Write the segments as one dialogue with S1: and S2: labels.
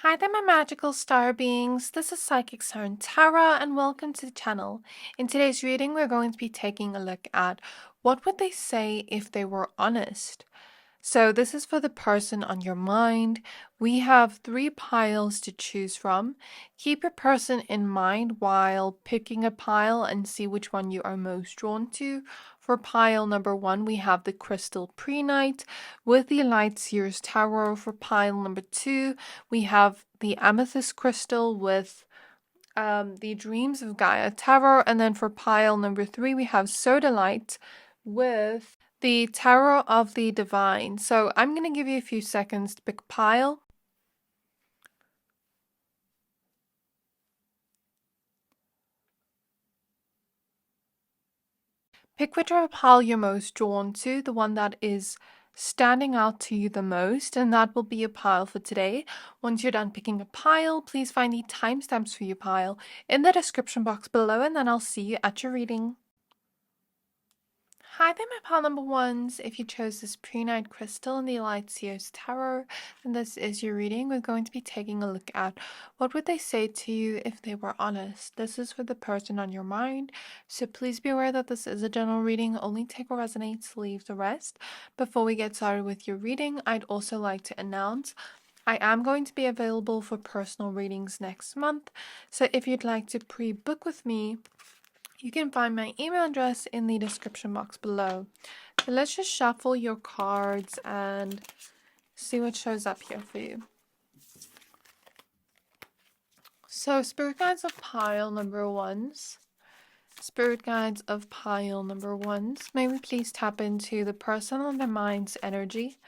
S1: Hi there, my magical star beings. This is Psychic Siren Tara, and welcome to the channel. In today's reading, we're going to be taking a look at what would they say if they were honest. So this is for the person on your mind. We have 3 piles to choose from. Keep your person in mind while picking a pile and see which one you are most drawn to. For pile number 1, we have the crystal Prehnite with the light Seer's tarot. For pile number 2, we have the amethyst crystal with the dreams of Gaia tarot. And then for pile number 3, we have Sodalite with the Tarot of the Divine. So I'm going to give you a few seconds to pick a pile. Pick whichever pile you're most drawn to, the one that is standing out to you the most, and that will be your pile for today. Once you're done picking a pile, please find the timestamps for your pile in the description box below, and then I'll see you at your reading. Hi there, my pile number ones. If you chose this Prehnite crystal in the Light Seer's Tarot, then this is your reading. We're going to be taking a look at what would they say to you if they were honest. This is for the person on your mind, so please be aware that this is a general reading. Only take what resonates, leave the rest. Before we get started with your reading, I'd also like to announce I am going to be available for personal readings next month, so if you'd like to pre-book with me, you can find my email address in the description box below. So let's just shuffle your cards and see what shows up here for you. So spirit guides of pile number ones. Spirit guides of pile number ones. May we please tap into the person on their mind's energy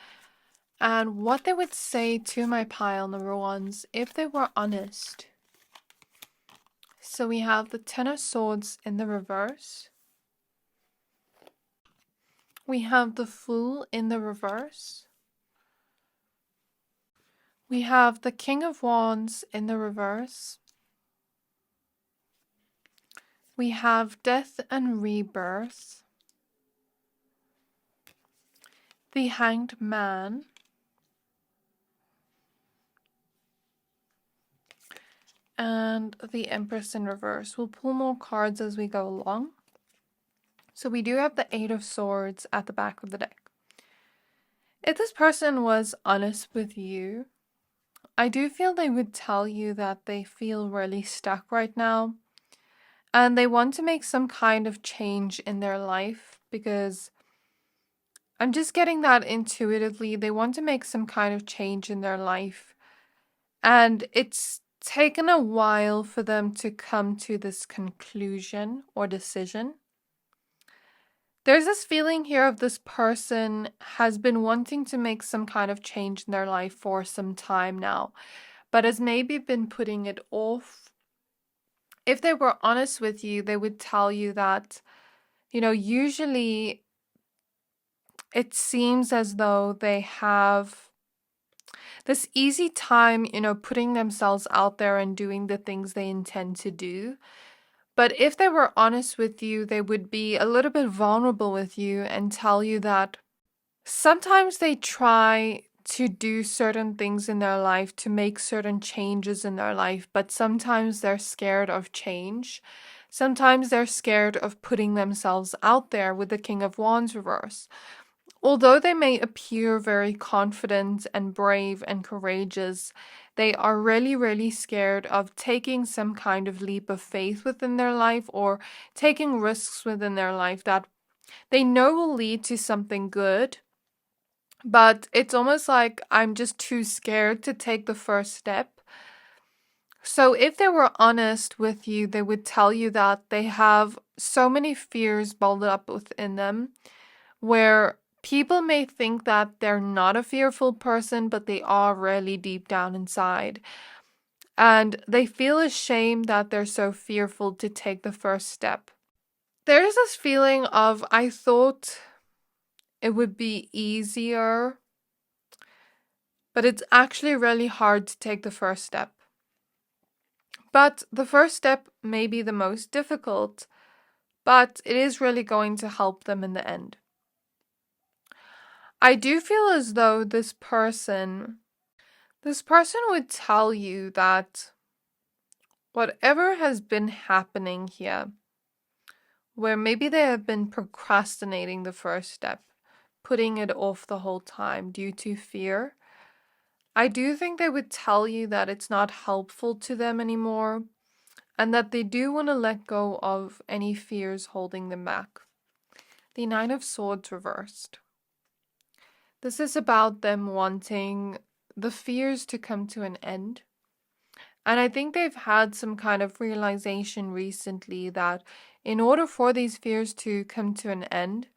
S1: and what they would say to my pile number ones if they were honest. So we have the Ten of Swords in the reverse. We have the Fool in the reverse. We have the King of Wands in the reverse. We have Death and Rebirth. The Hanged Man. And the Empress in reverse. We'll pull more cards as we go along. So we do have the Eight of Swords at the back of the deck. If this person was honest with you, I do feel they would tell you that they feel really stuck right now. And they want to make some kind of change in their life because I'm just getting that intuitively. They want to make some kind of change in their life. And it's taken a while for them to come to this conclusion or decision. There's this feeling here of this person has been wanting to make some kind of change in their life for some time now, but has maybe been putting it off. If they were honest with you, they would tell you that, usually it seems as though they have this easy time, putting themselves out there and doing the things they intend to do. But if they were honest with you, they would be a little bit vulnerable with you and tell you that sometimes they try to do certain things in their life, to make certain changes in their life, but sometimes they're scared of change. Sometimes they're scared of putting themselves out there with the King of Wands reverse. Although they may appear very confident and brave and courageous, they are really, really scared of taking some kind of leap of faith within their life or taking risks within their life that they know will lead to something good. But it's almost like I'm just too scared to take the first step. So if they were honest with you, they would tell you that they have so many fears balled up within them where people may think that they're not a fearful person, but they are really deep down inside. And they feel ashamed that they're so fearful to take the first step. There's this feeling of, I thought it would be easier, but it's actually really hard to take the first step. But the first step may be the most difficult, but it is really going to help them in the end. I do feel as though this person, This person would tell you that whatever has been happening here, where maybe they have been procrastinating the first step, putting it off the whole time due to fear, I do think they would tell you that it's not helpful to them anymore and that they do want to let go of any fears holding them back. The Nine of Swords reversed. This is about them wanting the fears to come to an end. And I think they've had some kind of realization recently that in order for these fears to come to an end,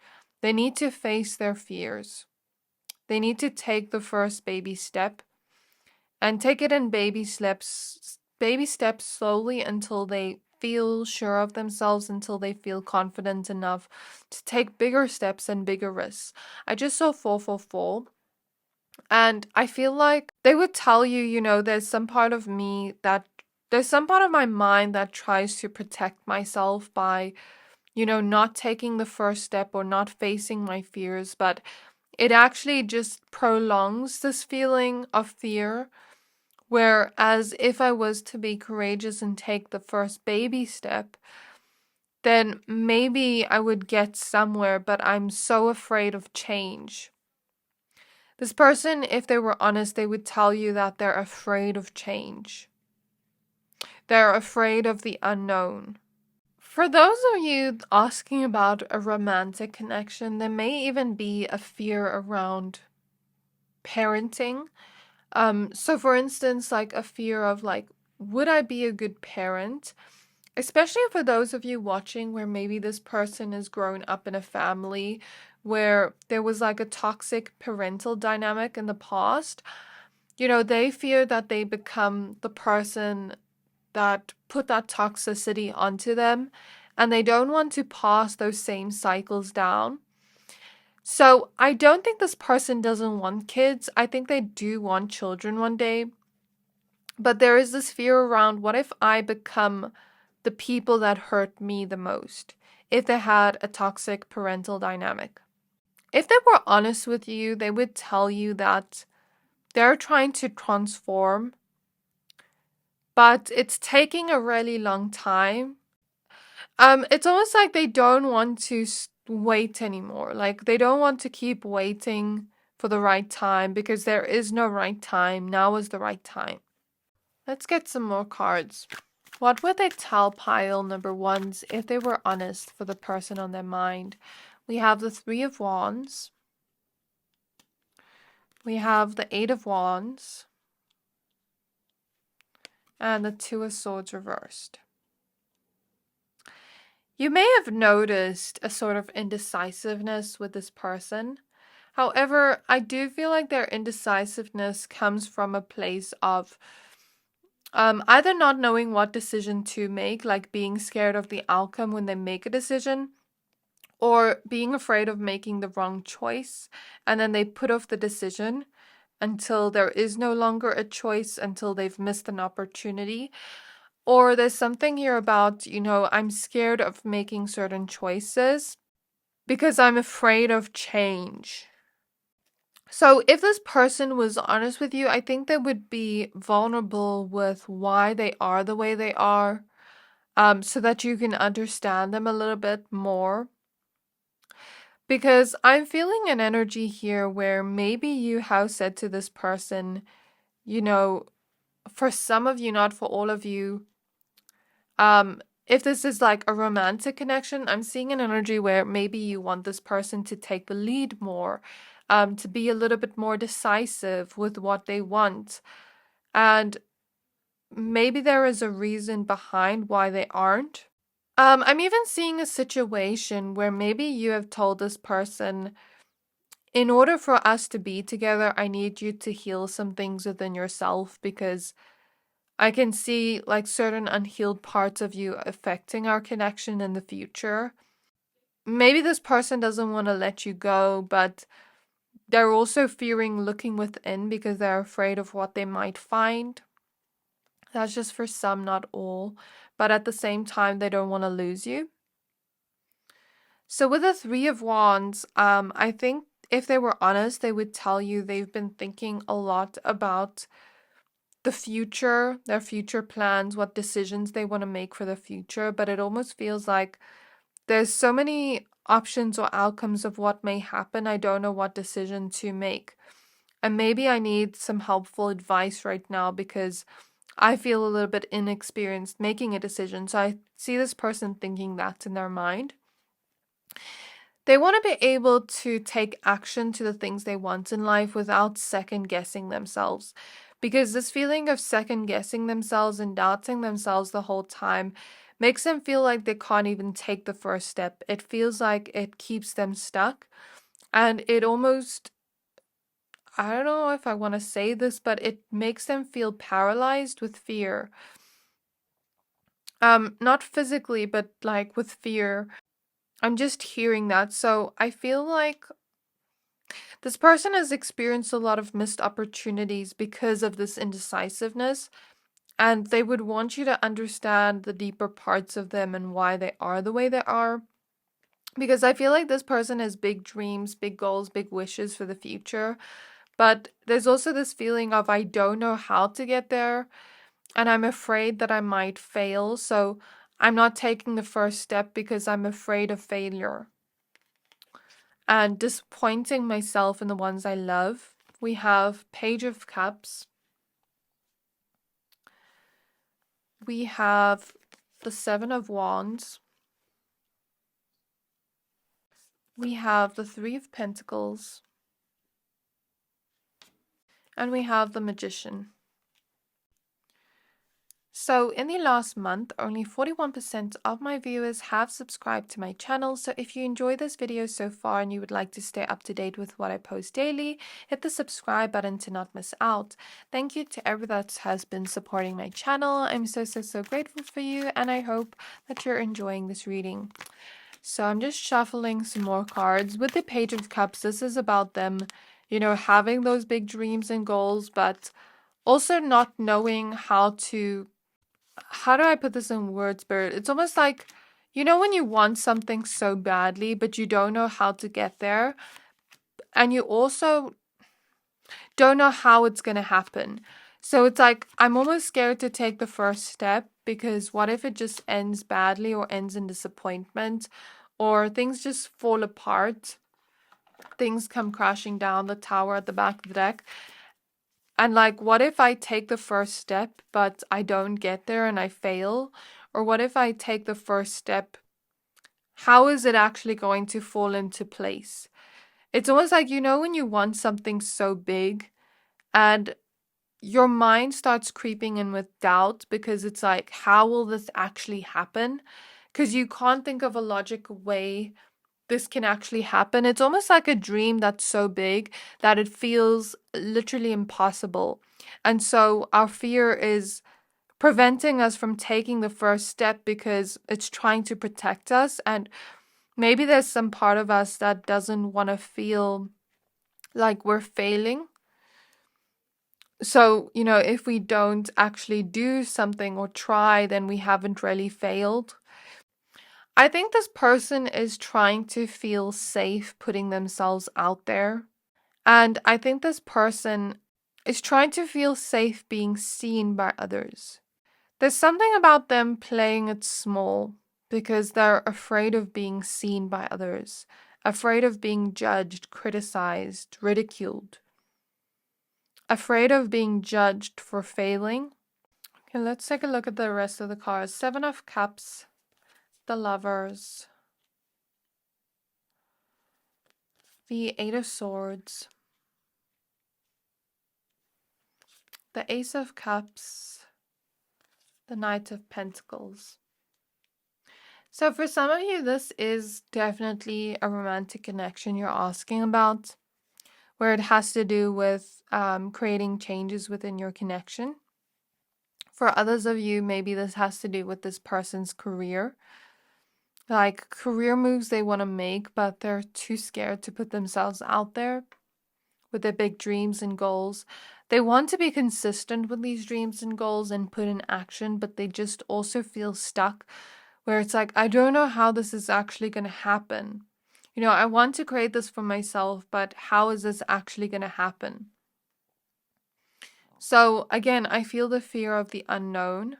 S1: they need to face their fears. They need to take the first baby step and take it in baby steps slowly until they feel sure of themselves, until they feel confident enough to take bigger steps and bigger risks. I just saw 444. And I feel like they would tell you, there's some part of my mind that tries to protect myself by, not taking the first step or not facing my fears. But it actually just prolongs this feeling of fear. Whereas if I was to be courageous and take the first baby step, then maybe I would get somewhere, but I'm so afraid of change. This person, if they were honest, they would tell you that they're afraid of change. They're afraid of the unknown. For those of you asking about a romantic connection, there may even be a fear around parenting. So for instance, like a fear of would I be a good parent? Especially for those of you watching where maybe this person has grown up in a family where there was a toxic parental dynamic in the past. They fear that they become the person that put that toxicity onto them, and they don't want to pass those same cycles down. So I don't think this person doesn't want kids. I think they do want children one day. But there is this fear around, what if I become the people that hurt me the most if they had a toxic parental dynamic? If they were honest with you, they would tell you that they're trying to transform, but it's taking a really long time. It's almost like they don't want to wait anymore. They don't want to keep waiting for the right time because there is no right time. Now is the right time. Let's get some more cards. What would they tell pile number ones if they were honest for the person on their mind? We have the Three of Wands. We have the Eight of Wands. And the Two of Swords reversed. You may have noticed a sort of indecisiveness with this person. However, I do feel like their indecisiveness comes from a place of either not knowing what decision to make, like being scared of the outcome when they make a decision, or being afraid of making the wrong choice, and then they put off the decision until there is no longer a choice, until they've missed an opportunity. Or there's something here about, I'm scared of making certain choices because I'm afraid of change. So if this person was honest with you, I think they would be vulnerable with why they are the way they are, so that you can understand them a little bit more. Because I'm feeling an energy here where maybe you have said to this person, for some of you, not for all of you, if this is like a romantic connection, I'm seeing an energy where maybe you want this person to take the lead more, to be a little bit more decisive with what they want. And maybe there is a reason behind why they aren't. I'm even seeing a situation where maybe you have told this person, in order for us to be together, I need you to heal some things within yourself because I can see certain unhealed parts of you affecting our connection in the future. Maybe this person doesn't want to let you go, but they're also fearing looking within because they're afraid of what they might find. That's just for some, not all. But at the same time, they don't want to lose you. So with the Three of Wands, I think if they were honest, they would tell you they've been thinking a lot about the future, their future plans, what decisions they want to make for the future, but it almost feels like there's so many options or outcomes of what may happen. I don't know what decision to make. And maybe I need some helpful advice right now because I feel a little bit inexperienced making a decision. So I see this person thinking that in their mind. They want to be able to take action to the things they want in life without second guessing themselves. Because this feeling of second guessing themselves and doubting themselves the whole time makes them feel like they can't even take the first step. It feels like it keeps them stuck. And it almost, I don't know if I want to say this, but it makes them feel paralyzed with fear. Not physically, but like with fear. I'm just hearing that. So I feel like this person has experienced a lot of missed opportunities because of this indecisiveness, and they would want you to understand the deeper parts of them and why they are the way they are. Because I feel like this person has big dreams, big goals, big wishes for the future, but there's also this feeling of I don't know how to get there, and I'm afraid that I might fail, so I'm not taking the first step because I'm afraid of failure and disappointing myself in the ones I love. We have Page of Cups. We have the Seven of Wands. We have the Three of Pentacles. And we have the Magician. So in the last month, only 41% of my viewers have subscribed to my channel. So if you enjoyed this video so far and you would like to stay up to date with what I post daily, hit the subscribe button to not miss out. Thank you to everyone that has been supporting my channel. I'm so grateful for you, and I hope that you're enjoying this reading. So I'm just shuffling some more cards. With the Page of Cups, this is about them, you know, having those big dreams and goals, but also not knowing how do I put this in words, Spirit? It's almost like, you know, when you want something so badly, but you don't know how to get there, and you also don't know how it's going to happen. So it's like, I'm almost scared to take the first step because what if it just ends badly or ends in disappointment or things just fall apart? Things come crashing down the tower at the back of the deck. And like, what if I take the first step, but I don't get there and I fail? Or what if I take the first step? How is it actually going to fall into place? It's almost like, you know, when you want something so big and your mind starts creeping in with doubt because it's like, how will this actually happen? Because you can't think of a logical way this can actually happen. It's almost like a dream that's so big that it feels literally impossible. And so our fear is preventing us from taking the first step because it's trying to protect us. And maybe there's some part of us that doesn't want to feel like we're failing. So, you know, if we don't actually do something or try, then we haven't really failed. I think this person is trying to feel safe putting themselves out there. And I think this person is trying to feel safe being seen by others. There's something about them playing it small because they're afraid of being seen by others, afraid of being judged, criticized, ridiculed, afraid of being judged for failing. Okay, let's take a look at the rest of the cards. Seven of Cups, the Lovers, the Eight of Swords, the Ace of Cups, the Knight of Pentacles. So for some of you, this is definitely a romantic connection you're asking about, where it has to do with creating changes within your connection. For others of you, maybe this has to do with this person's career. Like career moves they want to make, but they're too scared to put themselves out there with their big dreams and goals. They want to be consistent with these dreams and goals and put in action, but they just also feel stuck where it's like, I don't know how this is actually going to happen. You know, I want to create this for myself, but how is this actually going to happen? So again, I feel the fear of the unknown.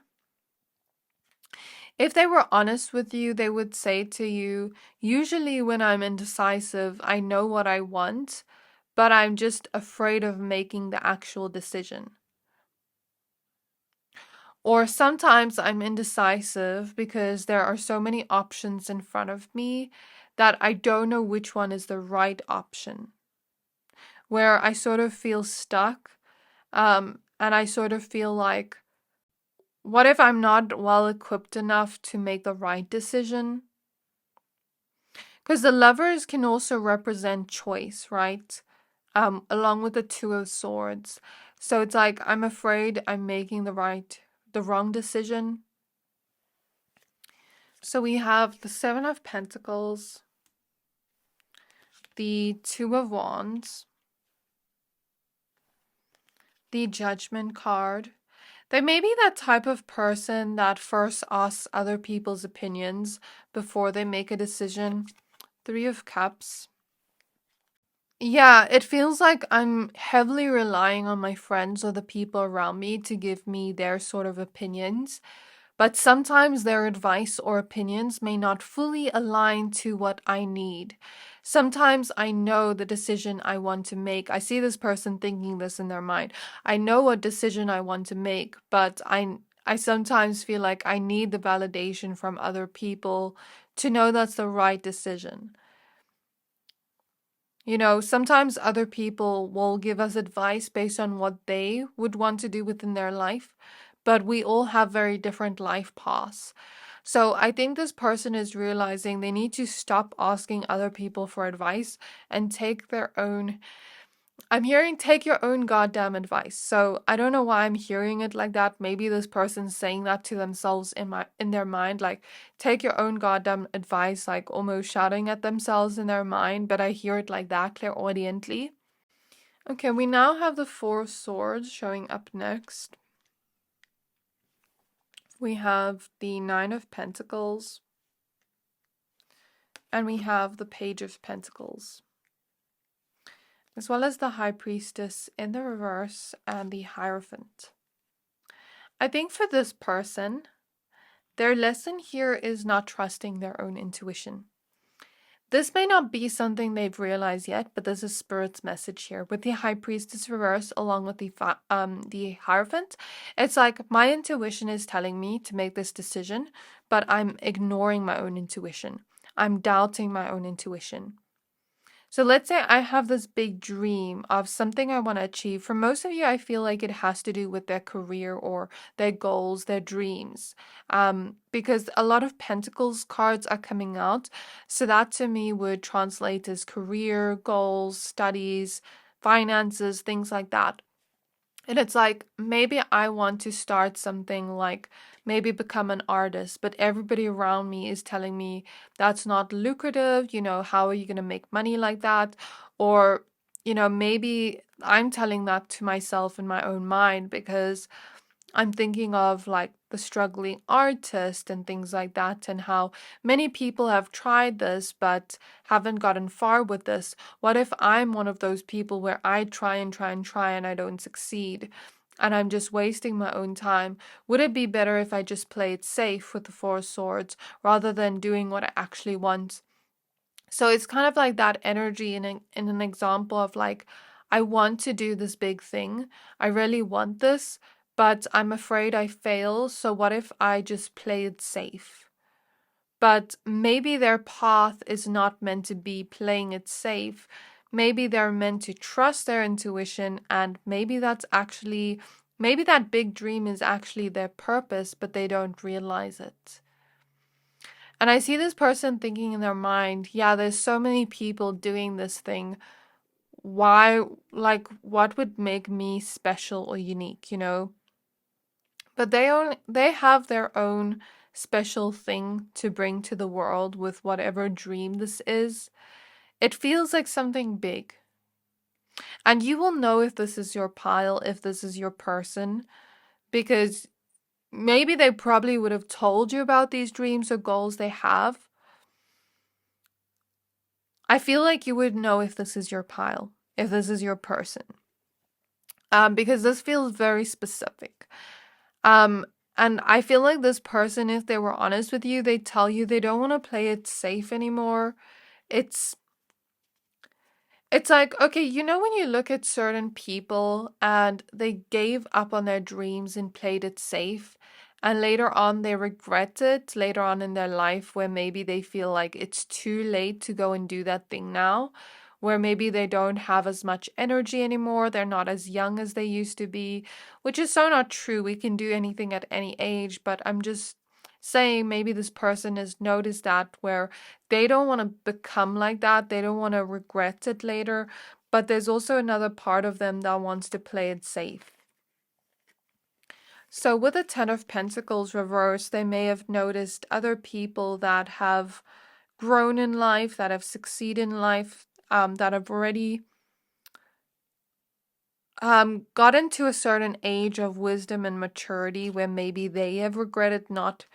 S1: If they were honest with you, they would say to you, usually when I'm indecisive, I know what I want, but I'm just afraid of making the actual decision. Or sometimes I'm indecisive because there are so many options in front of me that I don't know which one is the right option, where I sort of feel stuck. And I sort of feel like, what if I'm not well equipped enough to make the right decision? Because the lovers can also represent choice, right? Along with the Two of Swords. So it's like, I'm afraid I'm making the wrong decision. So we have the Seven of Pentacles, the Two of Wands, the Judgment card. They may be that type of person that first asks other people's opinions before they make a decision. Three of Cups. Yeah, it feels like I'm heavily relying on my friends or the people around me to give me their sort of opinions. But sometimes their advice or opinions may not fully align to what I need. Sometimes I know the decision I want to make. I see this person thinking this in their mind. I know what decision I want to make, but I sometimes feel like I need the validation from other people to know that's the right decision. You know, sometimes other people will give us advice based on what they would want to do within their life, but we all have very different life paths. So I think this person is realizing they need to stop asking other people for advice and take their own. I'm hearing take your own goddamn advice. So I don't know why I'm hearing it like that. Maybe this person's saying that to themselves in their mind, like take your own goddamn advice, like almost shouting at themselves in their mind, but I hear it like that clairaudiently. Okay, we now have the Four of Swords showing up next. We have the Nine of Pentacles, and we have the Page of Pentacles, as well as the High Priestess in the reverse and the Hierophant. I think for this person, their lesson here is not trusting their own intuition. This may not be something they've realized yet, but this is Spirit's message here. With the High Priestess reverse along with the Hierophant, it's like my intuition is telling me to make this decision, but I'm ignoring my own intuition. I'm doubting my own intuition. So let's say I have this big dream of something I want to achieve. For most of you, I feel like it has to do with their career or their goals, their dreams. Because a lot of Pentacles cards are coming out. So that to me would translate as career, goals, studies, finances, things like that. And it's like, maybe I want to start something like maybe become an artist, but everybody around me is telling me that's not lucrative. You know, how are you going to make money like that? Or, you know, maybe I'm telling that to myself in my own mind because I'm thinking of like the struggling artist and things like that, and how many people have tried this but haven't gotten far with this. What if I'm one of those people where I try and try and try and I don't succeed? And I'm just wasting my own time. Would it be better if I just play it safe with the Four Swords rather than doing what I actually want? So it's kind of like that energy in an example of like, I want to do this big thing. I really want this, but I'm afraid I fail. So what if I just play it safe? But maybe their path is not meant to be playing it safe. Maybe they're meant to trust their intuition, and maybe that big dream is actually their purpose, but they don't realize it. And I see this person thinking in their mind, yeah, there's so many people doing this thing. Why, like, what would make me special or unique, you know? But they have their own special thing to bring to the world with whatever dream this is. It feels like something big. And you will know if this is your pile, if this is your person, because maybe they probably would have told you about these dreams or goals they have. I feel like you would know if this is your pile, if this is your person. because this feels very specific. And I feel like this person, if they were honest with you, they tell you they don't want to play it safe anymore. It's it's like, okay, you know when you look at certain people and they gave up on their dreams and played it safe, and later on they regret it later on in their life, where maybe they feel like it's too late to go and do that thing now, where maybe they don't have as much energy anymore, they're not as young as they used to be, which is so not true. We can do anything at any age, but I'm just saying maybe this person has noticed that, where they don't want to become like that. They don't want to regret it later. But there's also another part of them that wants to play it safe. So with the Ten of Pentacles reversed, they may have noticed other people that have grown in life, that have succeeded in life, that have already gotten to a certain age of wisdom and maturity, where maybe they have regretted not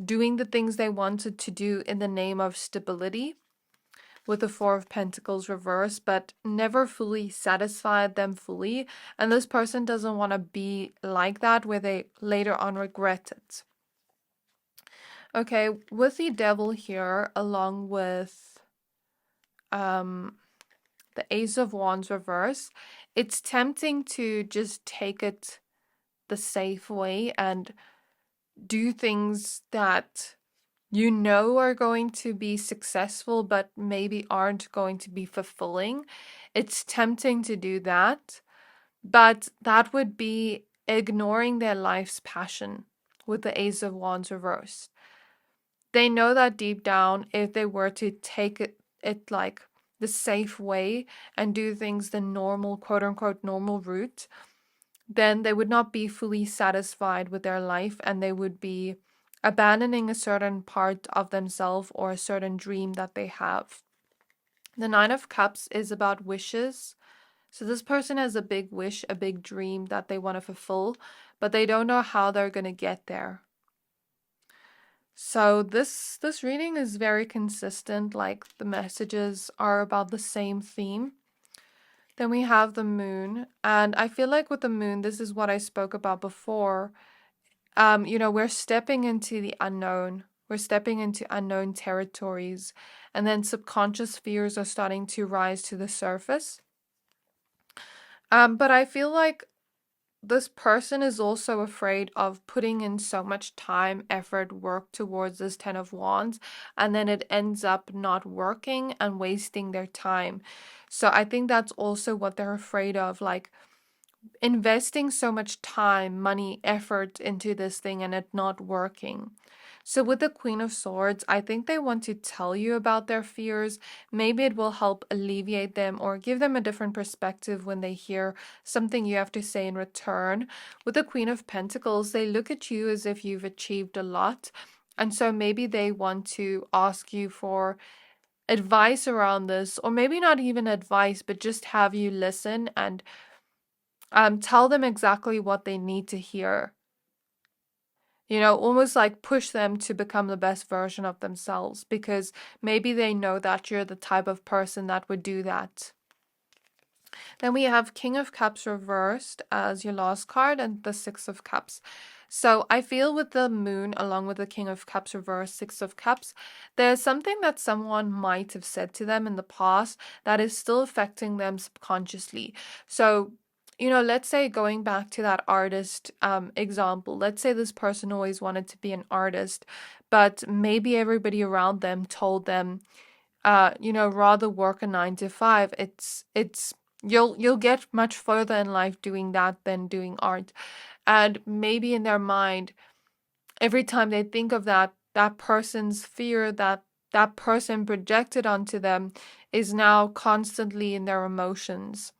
S1: doing the things they wanted to do in the name of stability, with the Four of Pentacles reversed, but never fully satisfied them fully. And this person doesn't want to be like that, where they later on regret it. Okay, with the Devil here, along with the Ace of Wands reverse, it's tempting to just take it the safe way and do things that you know are going to be successful, but maybe aren't going to be fulfilling. It's tempting to do that, but that would be ignoring their life's passion with the Ace of Wands reversed. They know that deep down, if they were to take it like the safe way and do things the normal, quote unquote, normal route, then they would not be fully satisfied with their life, and they would be abandoning a certain part of themselves or a certain dream that they have. The Nine of Cups is about wishes. So this person has a big wish, a big dream that they want to fulfill, but they don't know how they're going to get there. So this reading is very consistent, like the messages are about the same theme. Then we have the moon, and I feel like with the moon, this is what I spoke about before. We're stepping into the unknown. We're stepping into unknown territories, and then subconscious fears are starting to rise to the surface. But I feel like this person is also afraid of putting in so much time, effort, work towards this Ten of Wands, and then it ends up not working and wasting their time. So I think that's also what they're afraid of, like investing so much time, money, effort into this thing and it not working. So with the Queen of Swords, I think they want to tell you about their fears. Maybe it will help alleviate them or give them a different perspective when they hear something you have to say in return. With the Queen of Pentacles, they look at you as if you've achieved a lot. And so maybe they want to ask you for advice around this, or maybe not even advice, but just have you listen and tell them exactly what they need to hear. Almost like push them to become the best version of themselves, because maybe they know that you're the type of person that would do that. Then we have King of Cups reversed as your last card, and the Six of Cups. So I feel with the moon, along with the King of Cups reversed, Six of Cups, there's something that someone might have said to them in the past that is still affecting them subconsciously. So let's say, going back to that artist example, let's say this person always wanted to be an artist, but maybe everybody around them told them, rather work a 9 to 5. You'll get much further in life doing that than doing art. And maybe in their mind, every time they think of that person's fear that person projected onto them is now constantly in their emotions,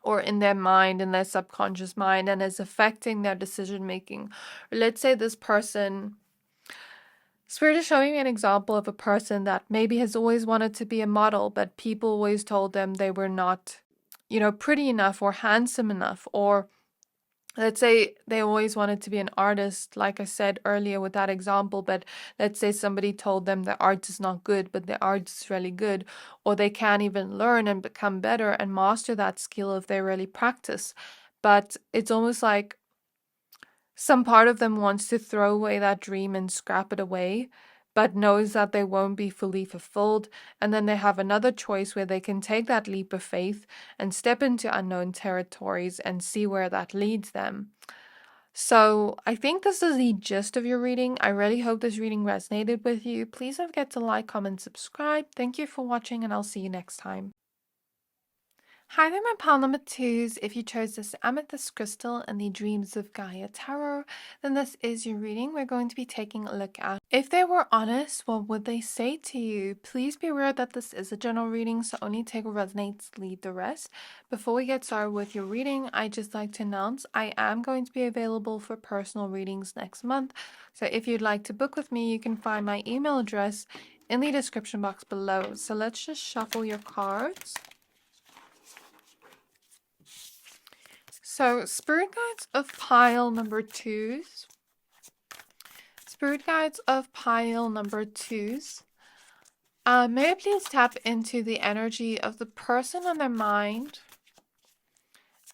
S1: or in their mind, in their subconscious mind, and is affecting their decision making. Or let's say this person, Spirit is showing me an example of a person that maybe has always wanted to be a model, but people always told them they were not, pretty enough or handsome enough. Or let's say they always wanted to be an artist, like I said earlier with that example, but let's say somebody told them their art is not good, but their art is really good, or they can't even learn and become better and master that skill if they really practice. but it's almost like some part of them wants to throw away that dream and scrap it away, but knows that they won't be fully fulfilled. And then they have another choice where they can take that leap of faith and step into unknown territories and see where that leads them. So I think this is the gist of your reading. I really hope this reading resonated with you. Please don't forget to like, comment, subscribe. Thank you for watching, and I'll see you next time. Hi there, my pile number twos. If you chose this Amethyst crystal and the Dreams of Gaia tarot, then this is your reading. We're going to be taking a look at if they were honest, what would they say to you? Please be aware that this is a general reading, so only take what resonates, leave the rest. Before we get started with your reading, I'd just like to announce I am going to be available for personal readings next month. So if you'd like to book with me, you can find my email address in the description box below. So let's just shuffle your cards. So, Spirit Guides of Pile number twos. Spirit Guides of Pile number twos. May I please tap into the energy of the person on their mind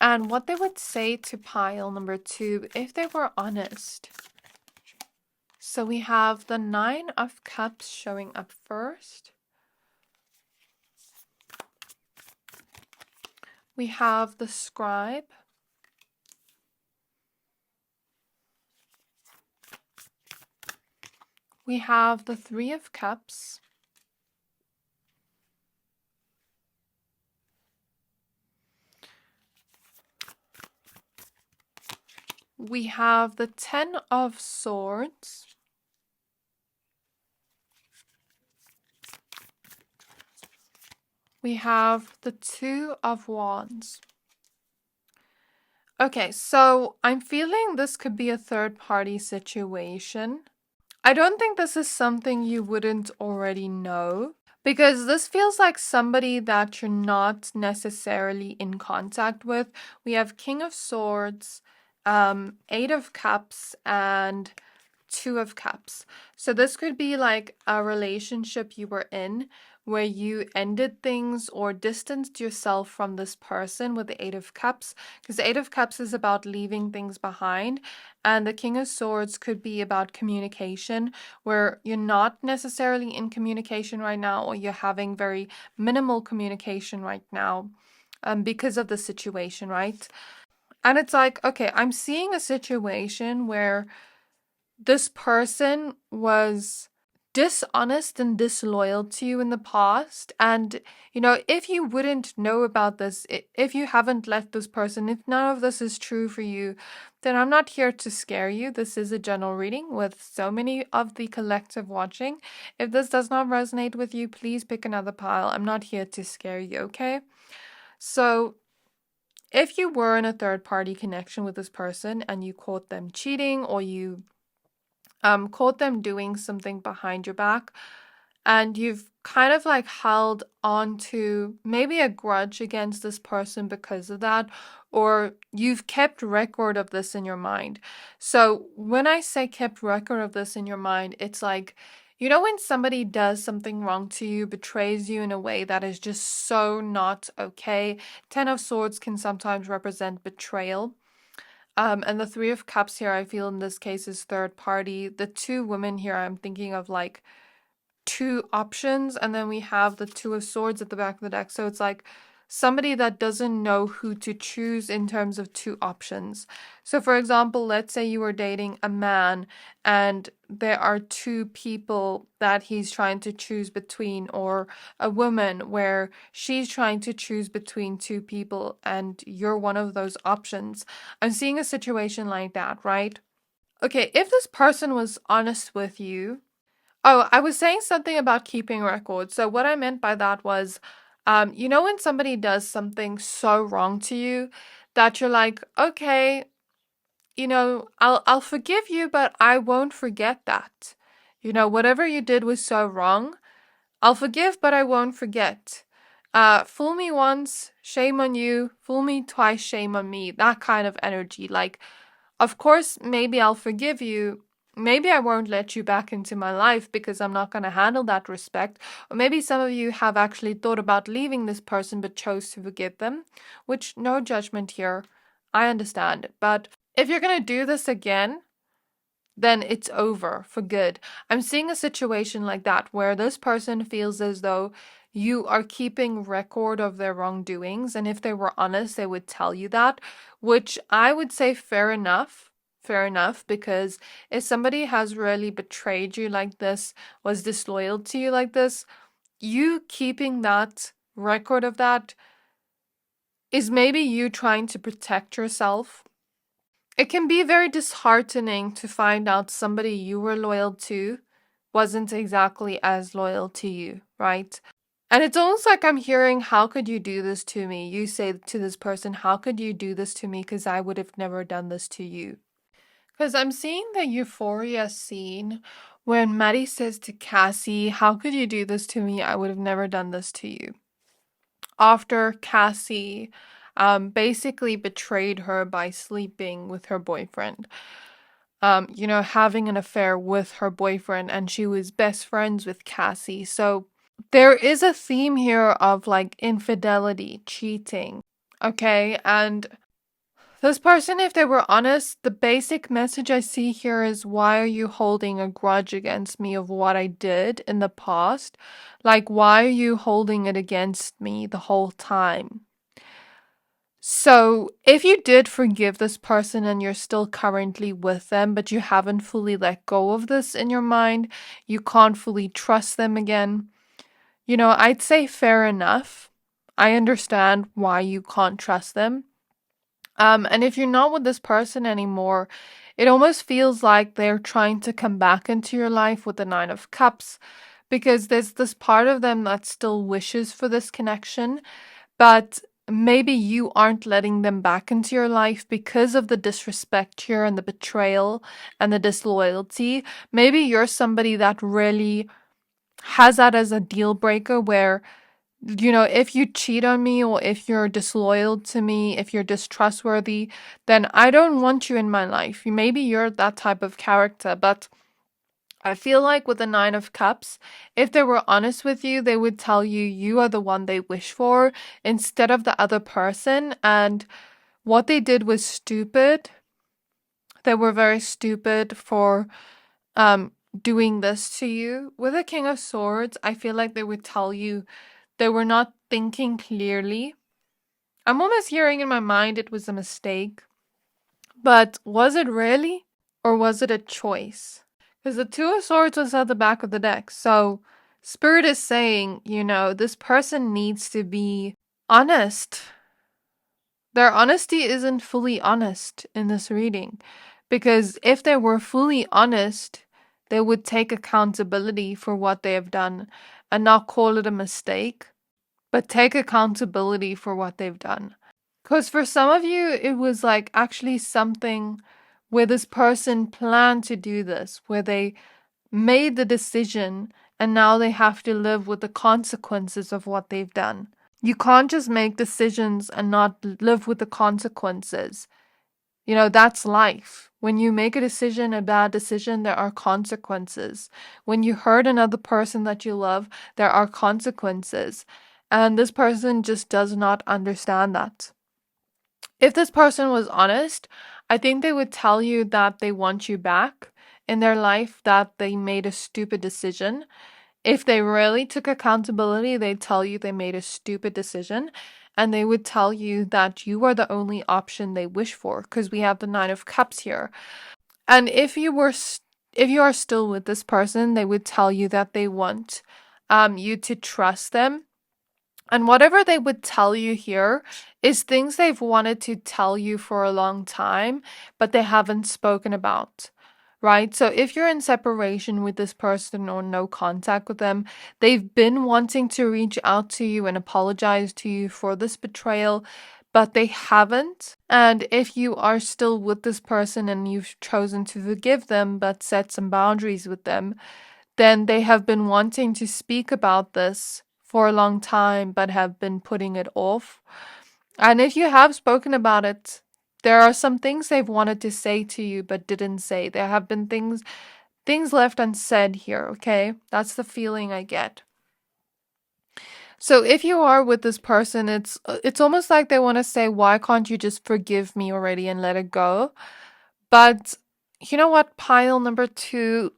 S1: and what they would say to Pile number two if they were honest. So we have the Nine of Cups showing up first. We have the Scribe. We have the Three of Cups. We have the Ten of Swords. We have the Two of Wands. Okay, so I'm feeling this could be a third-party situation. I don't think this is something you wouldn't already know, because this feels like somebody that you're not necessarily in contact with. We have King of Swords, Eight of Cups, and Two of Cups. So this could be like a relationship you were in where you ended things or distanced yourself from this person with the Eight of Cups, because the Eight of Cups is about leaving things behind, and the King of Swords could be about communication, where you're not necessarily in communication right now, or you're having very minimal communication right now because of the situation, right? And it's like, okay, I'm seeing a situation where this person was dishonest and disloyal to you in the past. And, if you wouldn't know about this, if you haven't left this person, if none of this is true for you, then I'm not here to scare you. This is a general reading with so many of the collective watching. If this does not resonate with you, please pick another pile. I'm not here to scare you, okay? So, if you were in a third-party connection with this person and you caught them cheating, or you caught them doing something behind your back, and you've kind of like held on to maybe a grudge against this person because of that, or you've kept record of this in your mind. So when I say kept record of this in your mind, it's like, when somebody does something wrong to you, betrays you in a way that is just so not okay. Ten of Swords can sometimes represent betrayal. And the Three of Cups here, I feel in this case, is third party. The two women here, I'm thinking of like two options. And then we have the Two of Swords at the back of the deck. So it's like somebody that doesn't know who to choose in terms of two options. So for example, let's say you were dating a man and there are two people that he's trying to choose between, or a woman where she's trying to choose between two people and you're one of those options. I'm seeing a situation like that, right? Okay, if this person was honest with you. Oh, I was saying something about keeping records. So what I meant by that was, when somebody does something so wrong to you that you're like, okay, I'll forgive you, but I won't forget that. Whatever you did was so wrong. I'll forgive, but I won't forget. Fool me once, shame on you. Fool me twice, shame on me. That kind of energy. Like, of course, maybe I'll forgive you. Maybe I won't let you back into my life because I'm not going to handle that respect. Or maybe some of you have actually thought about leaving this person but chose to forgive them, which no judgment here. I understand. But if you're going to do this again, then it's over for good. I'm seeing a situation like that where this person feels as though you are keeping record of their wrongdoings. And if they were honest, they would tell you that, which I would say fair enough. Fair enough, because if somebody has really betrayed you like this, was disloyal to you like this, you keeping that record of that is maybe you trying to protect yourself. It can be very disheartening to find out somebody you were loyal to wasn't exactly as loyal to you, right? And it's almost like I'm hearing, how could you do this to me? You say to this person, how could you do this to me? Because I would have never done this to you. Because I'm seeing the euphoria scene when Maddie says to Cassie, how could you do this to me? I would have never done this to you. After Cassie basically betrayed her by sleeping with her boyfriend. Having an affair with her boyfriend, and she was best friends with Cassie. So there is a theme here of like infidelity, cheating. Okay, and this person, if they were honest, the basic message I see here is, why are you holding a grudge against me of what I did in the past? Like, why are you holding it against me the whole time? So, if you did forgive this person and you're still currently with them, but you haven't fully let go of this in your mind, you can't fully trust them again, I'd say fair enough. I understand why you can't trust them. And if you're not with this person anymore, it almost feels like they're trying to come back into your life with the Nine of Cups, because there's this part of them that still wishes for this connection, but maybe you aren't letting them back into your life because of the disrespect here and the betrayal and the disloyalty. Maybe you're somebody that really has that as a deal breaker where, if you cheat on me, or if you're disloyal to me, if you're distrustworthy, then I don't want you in my life. Maybe you're that type of character, but I feel like with the Nine of Cups, if they were honest with you, they would tell you you are the one they wish for instead of the other person. And what they did was stupid. They were very stupid for doing this to you. With the King of Swords, I feel like they would tell you they were not thinking clearly. I'm almost hearing in my mind it was a mistake. But was it really? Or was it a choice? Because the Two of Swords was at the back of the deck. So Spirit is saying, this person needs to be honest. Their honesty isn't fully honest in this reading. Because if they were fully honest, they would take accountability for what they have done and not call it a mistake, but take accountability for what they've done. Because for some of you, it was like actually something where this person planned to do this, where they made the decision and now they have to live with the consequences of what they've done. You can't just make decisions and not live with the consequences. That's life. When you make a decision, a bad decision, there are consequences. When you hurt another person that you love, there are consequences. And this person just does not understand that. If this person was honest, I think they would tell you that they want you back in their life, that they made a stupid decision. If they really took accountability, they'd tell you they made a stupid decision, and they would tell you that you are the only option they wish for, because we have the Nine of Cups here. And if you are still with this person, they would tell you that they want you to trust them. And whatever they would tell you here is things they've wanted to tell you for a long time, but they haven't spoken about, right? So if you're in separation with this person or no contact with them, they've been wanting to reach out to you and apologize to you for this betrayal, but they haven't. And if you are still with this person and you've chosen to forgive them, but set some boundaries with them, then they have been wanting to speak about this for a long time, but have been putting it off. And if you have spoken about it, there are some things they've wanted to say to you, but didn't say. There have been things left unsaid here, okay? That's the feeling I get. So if you are with this person, it's almost like they want to say, why can't you just forgive me already and let it go? But you know what, pile number 2,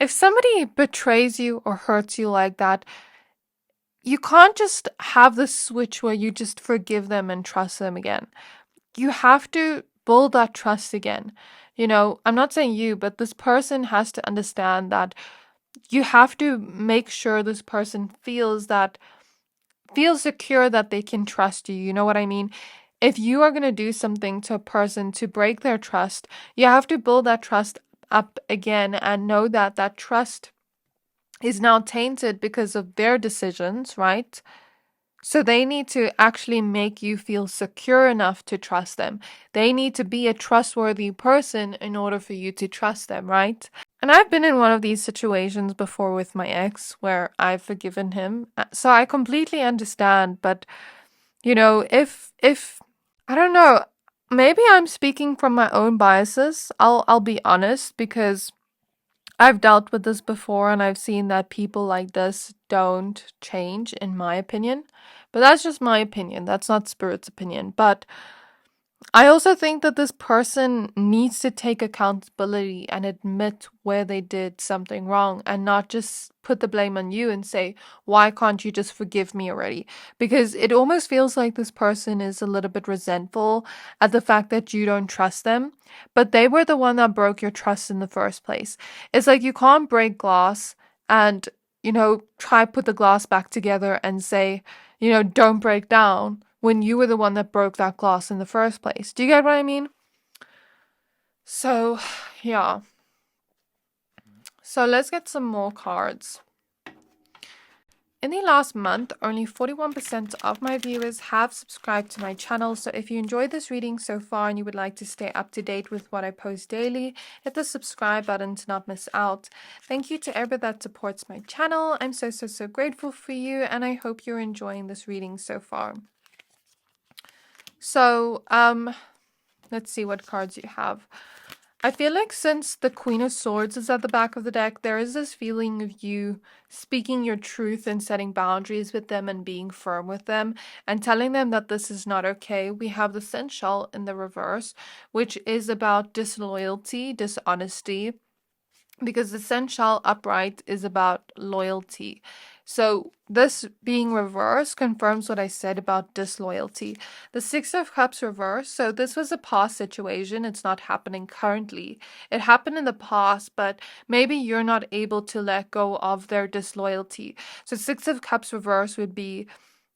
S1: if somebody betrays you or hurts you like that, you can't just have the switch where you just forgive them and trust them again. You have to build that trust again. I'm not saying you, but this person has to understand that you have to make sure this person feels secure that they can trust you. You know what I mean? If you are going to do something to a person to break their trust, you have to build that trust up again and know that that trust is now tainted because of their decisions, right? So they need to actually make you feel secure enough to trust them. They need to be a trustworthy person in order for you to trust them, right? And I've been in one of these situations before with my ex where I've forgiven him. So I completely understand, but if I don't know, maybe I'm speaking from my own biases. I'll be honest, because I've dealt with this before and I've seen that people like this don't change, in my opinion. But that's just my opinion. That's not Spirit's opinion. But I also think that this person needs to take accountability and admit where they did something wrong and not just put the blame on you and say, why can't you just forgive me already? Because it almost feels like this person is a little bit resentful at the fact that you don't trust them, but they were the one that broke your trust in the first place. It's like you can't break glass and, try put the glass back together and say, don't break down when you were the one that broke that glass in the first place. Do you get what I mean? So, yeah. So let's get some more cards. In the last month, only 41% of my viewers have subscribed to my channel. So if you enjoyed this reading so far and you would like to stay up to date with what I post daily, hit the subscribe button to not miss out. Thank you to everybody that supports my channel. I'm so grateful for you, and I hope you're enjoying this reading so far. So, let's see what cards you have. I feel like since the Queen of Swords is at the back of the deck, there is this feeling of you speaking your truth and setting boundaries with them and being firm with them and telling them that this is not okay. We have the Seneschal in the reverse, which is about disloyalty, dishonesty, because the Seneschal upright is about loyalty. So this being reversed confirms what I said about disloyalty. The Six of Cups reverse. So this was a past situation. It's not happening currently. It happened in the past, but maybe you're not able to let go of their disloyalty. So Six of Cups reverse would be,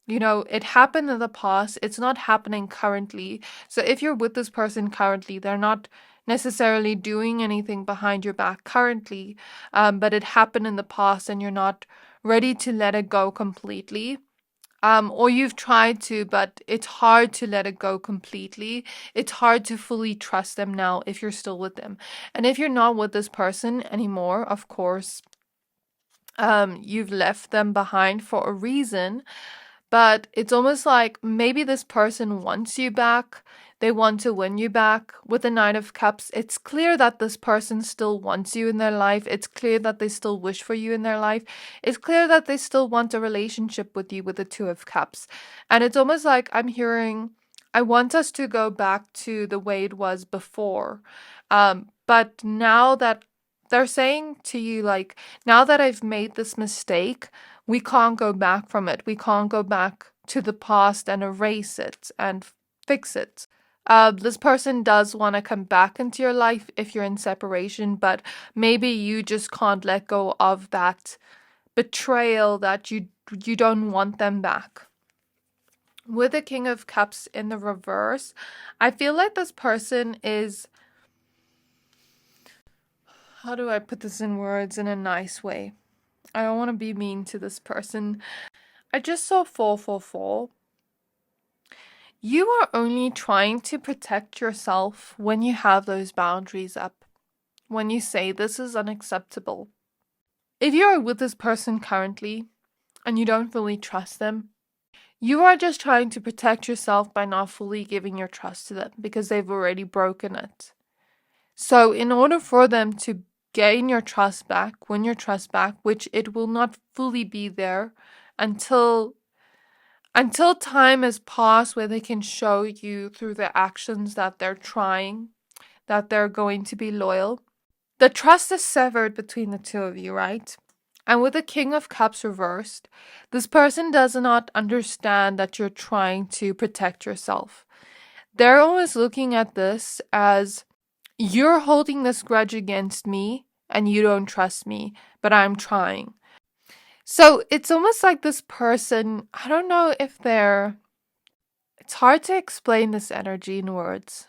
S1: it happened in the past. It's not happening currently. So if you're with this person currently, they're not necessarily doing anything behind your back currently, but it happened in the past and you're not ready to let it go completely. Or you've tried to, but it's hard to let it go completely. It's hard to fully trust them now if you're still with them. And if you're not with this person anymore, of course, you've left them behind for a reason. But it's almost like maybe this person wants you back. They want to win you back. With the Nine of Cups, it's clear that this person still wants you in their life. It's clear that they still wish for you in their life. It's clear that they still want a relationship with you with the Two of Cups. And it's almost like I'm hearing, I want us to go back to the way it was before. But now that they're saying to you, like, now that I've made this mistake, we can't go back from it. We can't go back to the past and erase it and fix it. This person does want to come back into your life if you're in separation, but maybe you just can't let go of that betrayal that you don't want them back. With the King of Cups in the reverse, I feel like this person is, how do I put this in words in a nice way? I don't want to be mean to this person. I just saw 444. You are only trying to protect yourself when you have those boundaries up. When you say this is unacceptable. If you are with this person currently and you don't fully trust them, you are just trying to protect yourself by not fully giving your trust to them because they've already broken it. So in order for them to gain your trust back, win your trust back, which it will not fully be there, until time has passed where they can show you through their actions that they're trying, that they're going to be loyal. The trust is severed between the two of you, right? And with the King of Cups reversed, this person does not understand that you're trying to protect yourself. They're always looking at this as, you're holding this grudge against me and you don't trust me, but I'm trying. So it's almost like this person, I don't know if it's hard to explain this energy in words.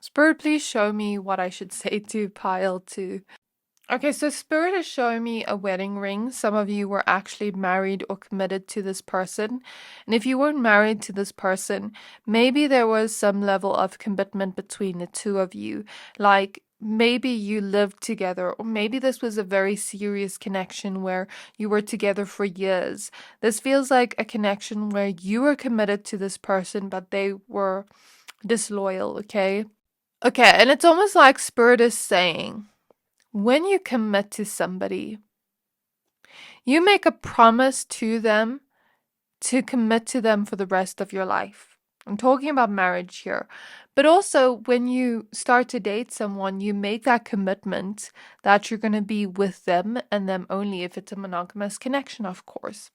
S1: Spirit, please show me what I should say to pile to. Okay, so Spirit is showing me a wedding ring. Some of you were actually married or committed to this person. And if you weren't married to this person, maybe there was some level of commitment between the two of you. Like maybe you lived together, or maybe this was a very serious connection where you were together for years. This feels like a connection where you were committed to this person, but they were disloyal, okay? Okay, and it's almost like Spirit is saying, when you commit to somebody, you make a promise to them to commit to them for the rest of your life. I'm talking about marriage here. But also, when you start to date someone, you make that commitment that you're going to be with them and them only if it's a monogamous connection, of course.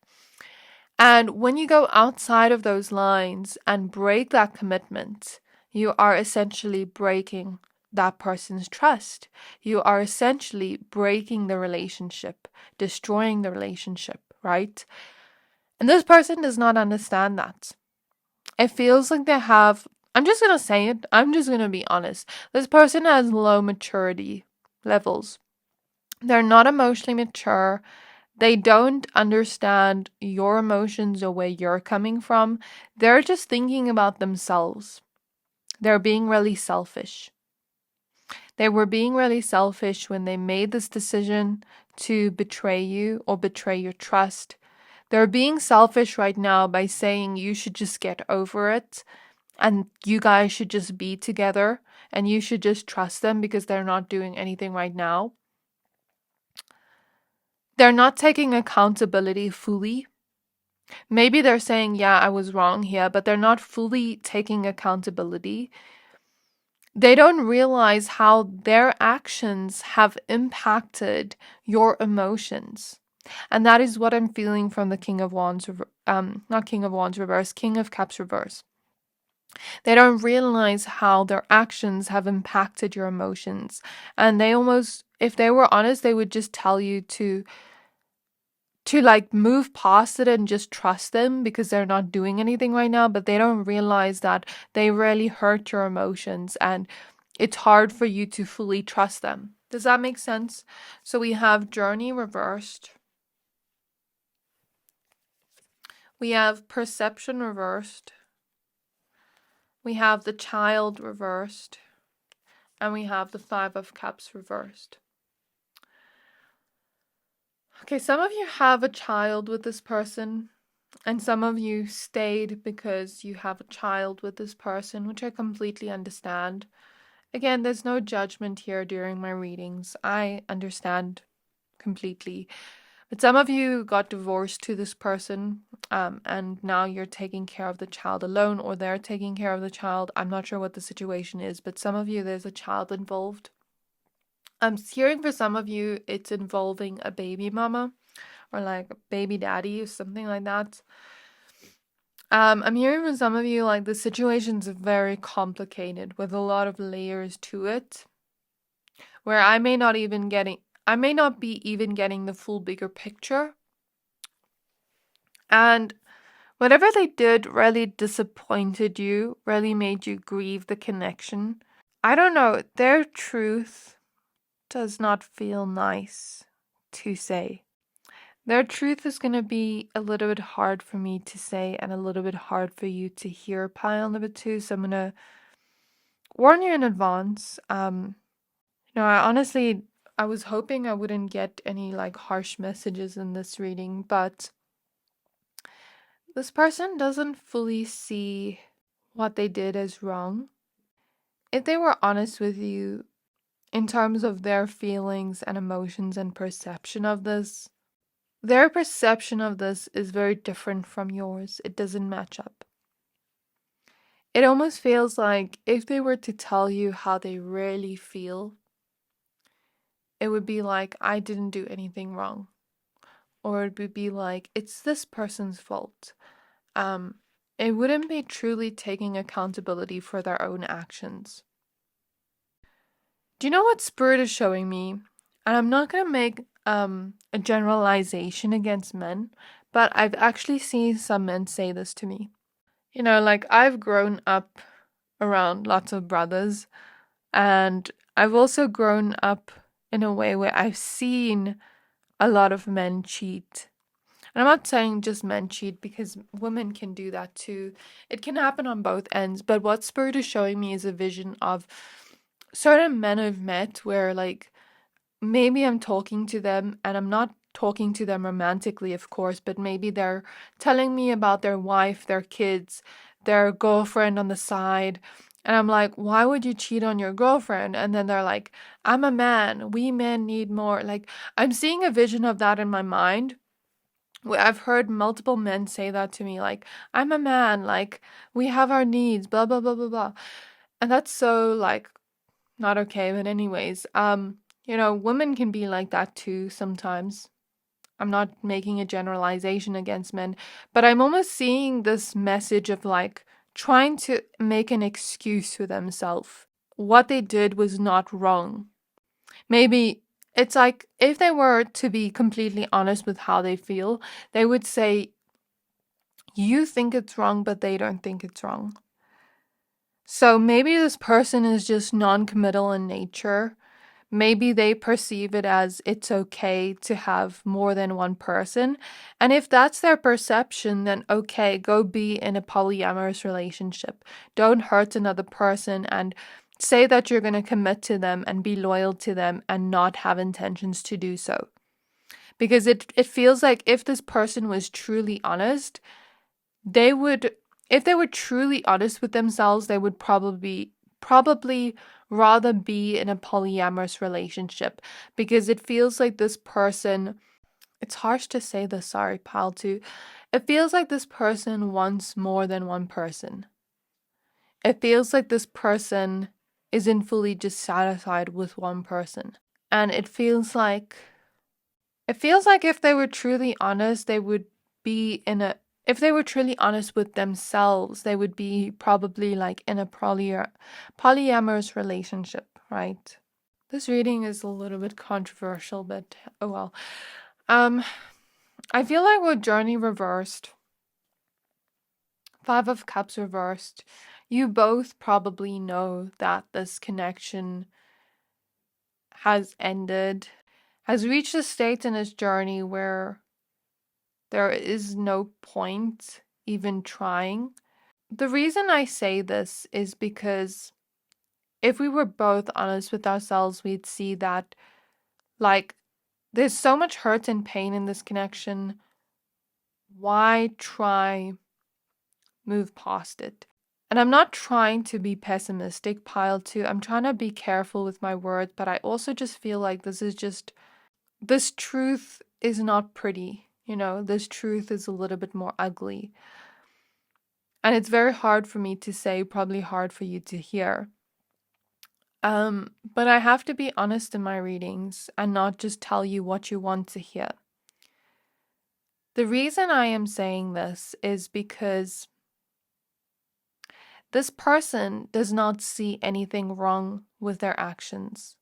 S1: And when you go outside of those lines and break that commitment, you are essentially breaking that person's trust. You are essentially breaking the relationship, destroying the relationship, right? And this person does not understand that. It feels like they have, I'm just going to say it, I'm just going to be honest. This person has low maturity levels. They're not emotionally mature. They don't understand your emotions or where you're coming from. They're just thinking about themselves. They're being really selfish. They were being really selfish when they made this decision to betray you or betray your trust. They're being selfish right now by saying you should just get over it and you guys should just be together and you should just trust them because they're not doing anything right now. They're not taking accountability fully. Maybe they're saying, yeah, I was wrong here, but they're not fully taking accountability. They don't realize how their actions have impacted your emotions. And that is what I'm feeling from the King of Wands, not King of Wands reverse, King of Cups reverse. They don't realize how their actions have impacted your emotions. And they almost, if they were honest, they would just tell you to like move past it and just trust them because they're not doing anything right now, but they don't realize that they really hurt your emotions and it's hard for you to fully trust them. Does that make sense? So we have journey reversed. We have perception reversed. We have the child reversed. And we have the 5 of Cups reversed. Okay, some of you have a child with this person, and some of you stayed because you have a child with this person, which I completely understand. Again, there's no judgment here during my readings. I understand completely. But some of you got divorced to this person, and now you're taking care of the child alone, or they're taking care of the child. I'm not sure what the situation is, but some of you, there's a child involved. I'm hearing for some of you, it's involving a baby mama or like a baby daddy or something like that. I'm hearing from some of you like the situation's very complicated with a lot of layers to it, where I may not be even getting the full bigger picture. And whatever they did really disappointed you, really made you grieve the connection. I don't know, their truth does not feel nice to say. Their truth is going to be a little bit hard for me to say and a little bit hard for you to hear, pile number 2. So I'm going to warn you in advance. I was hoping I wouldn't get any like harsh messages in this reading, but this person doesn't fully see what they did as wrong. If they were honest with you in terms of their feelings and emotions and perception of this, their perception of this is very different from yours. It doesn't match up. It almost feels like if they were to tell you how they really feel, it would be like, I didn't do anything wrong. Or it would be like, it's this person's fault. Um, it wouldn't be truly taking accountability for their own actions. Do you know what Spirit is showing me? And I'm not going to make a generalization against men, but I've actually seen some men say this to me. You know, like I've grown up around lots of brothers, and I've also grown up in a way where I've seen a lot of men cheat. And I'm not saying just men cheat because women can do that too. It can happen on both ends. But what Spirit is showing me is a vision of certain men I've met where, like, maybe I'm talking to them and I'm not talking to them romantically, of course, but maybe they're telling me about their wife, their kids, their girlfriend on the side. And I'm like, why would you cheat on your girlfriend? And then they're like, I'm a man. We men need more. Like, I'm seeing a vision of that in my mind. I've heard multiple men say that to me, like, I'm a man, like, we have our needs, blah, blah, blah, blah, blah. And that's so, like, not okay. But anyways, women can be like that too sometimes. I'm not making a generalization against men, but I'm almost seeing this message of like trying to make an excuse for themselves. What they did was not wrong. Maybe it's like if they were to be completely honest with how they feel, they would say, you think it's wrong, but they don't think it's wrong. So maybe this person is just non-committal in nature. Maybe they perceive it as it's okay to have more than one person. And if that's their perception, then okay, go be in a polyamorous relationship. Don't hurt another person and say that you're going to commit to them and be loyal to them and not have intentions to do so. Because it feels like if this person was truly honest, they would, if they were truly honest with themselves, they would probably rather be in a polyamorous relationship, because it feels like this person, it's harsh to say this, sorry pal too, it feels like this person wants more than one person. It feels like this person isn't fully just satisfied with one person. And it feels like if they were truly honest, they would be in a, if they were truly honest with themselves, they would be probably like in a polyamorous relationship, right? This reading is a little bit controversial, but oh well. I feel like with Journey reversed, Five of Cups reversed, you both probably know that this connection has ended, has reached a state in his journey where there is no point even trying. The reason I say this is because if we were both honest with ourselves, we'd see that, like, there's so much hurt and pain in this connection. Why try move past it? And I'm not trying to be pessimistic, pile two. I'm trying to be careful with my words, but I also just feel like this truth is not pretty. This truth is a little bit more ugly. And it's very hard for me to say, probably hard for you to hear. But I have to be honest in my readings and not just tell you what you want to hear. The reason I am saying this is because this person does not see anything wrong with their actions.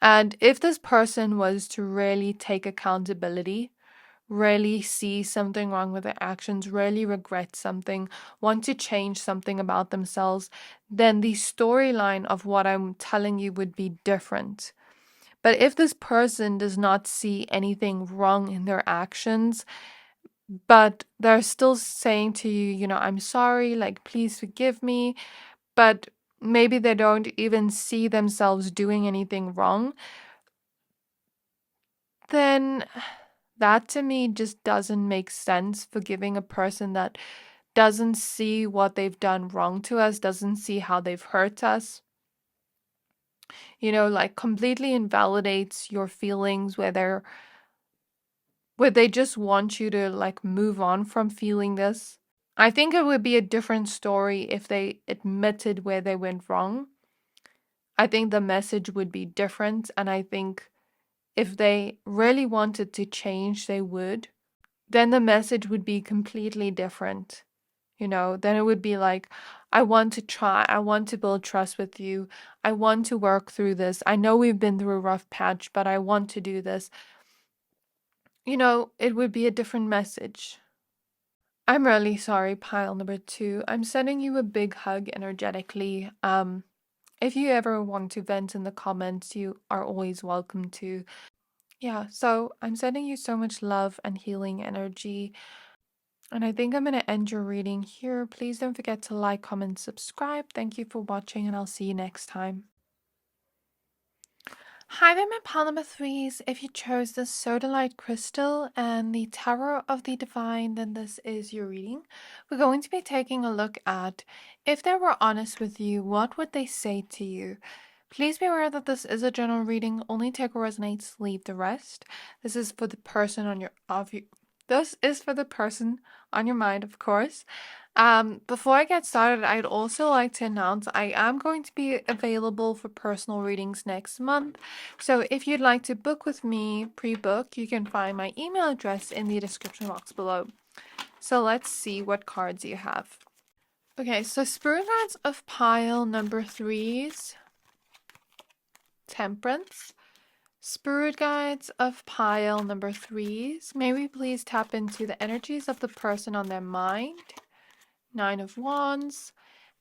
S1: And if this person was to really take accountability, really see something wrong with their actions, really regret something, want to change something about themselves, then the storyline of what I'm telling you would be different. But if this person does not see anything wrong in their actions, but they're still saying to you, I'm sorry, like, please forgive me, but maybe they don't even see themselves doing anything wrong, then that to me just doesn't make sense. Forgiving a person that doesn't see what they've done wrong to us, doesn't see how they've hurt us, like completely invalidates your feelings, whether Would they just want you to like move on from feeling this? I think it would be a different story if they admitted where they went wrong. I think the message would be different, and I think if they really wanted to change, they would. Then the message would be completely different. Then it would be like, I want to try, I want to build trust with you, I want to work through this. I know we've been through a rough patch, but I want to do this. It would be a different message. I'm really sorry, pile number 2. I'm sending you a big hug energetically. If you ever want to vent in the comments, you are always welcome to. Yeah, so I'm sending you so much love and healing energy. And I think I'm going to end your reading here. Please don't forget to like, comment, subscribe. Thank you for watching, and I'll see you next time. Hi there, my pile number 3s. If you chose the Sodalite crystal and the Tarot of the Divine, then this is your reading. We're going to be taking a look at, if they were honest with you, what would they say to you? Please be aware that this is a general reading. Only take what resonates, leave the rest. This is for the person on your mind, of course. Before I get started, I'd also like to announce I am going to be available for personal readings next month. So if you'd like to book with me, pre-book, you can find my email address in the description box below. So let's see what cards you have. Okay, so Spirit Guides of pile number 3s. Temperance. Spirit Guides of pile number 3s. May we please tap into the energies of the person on their mind. 9 of Wands.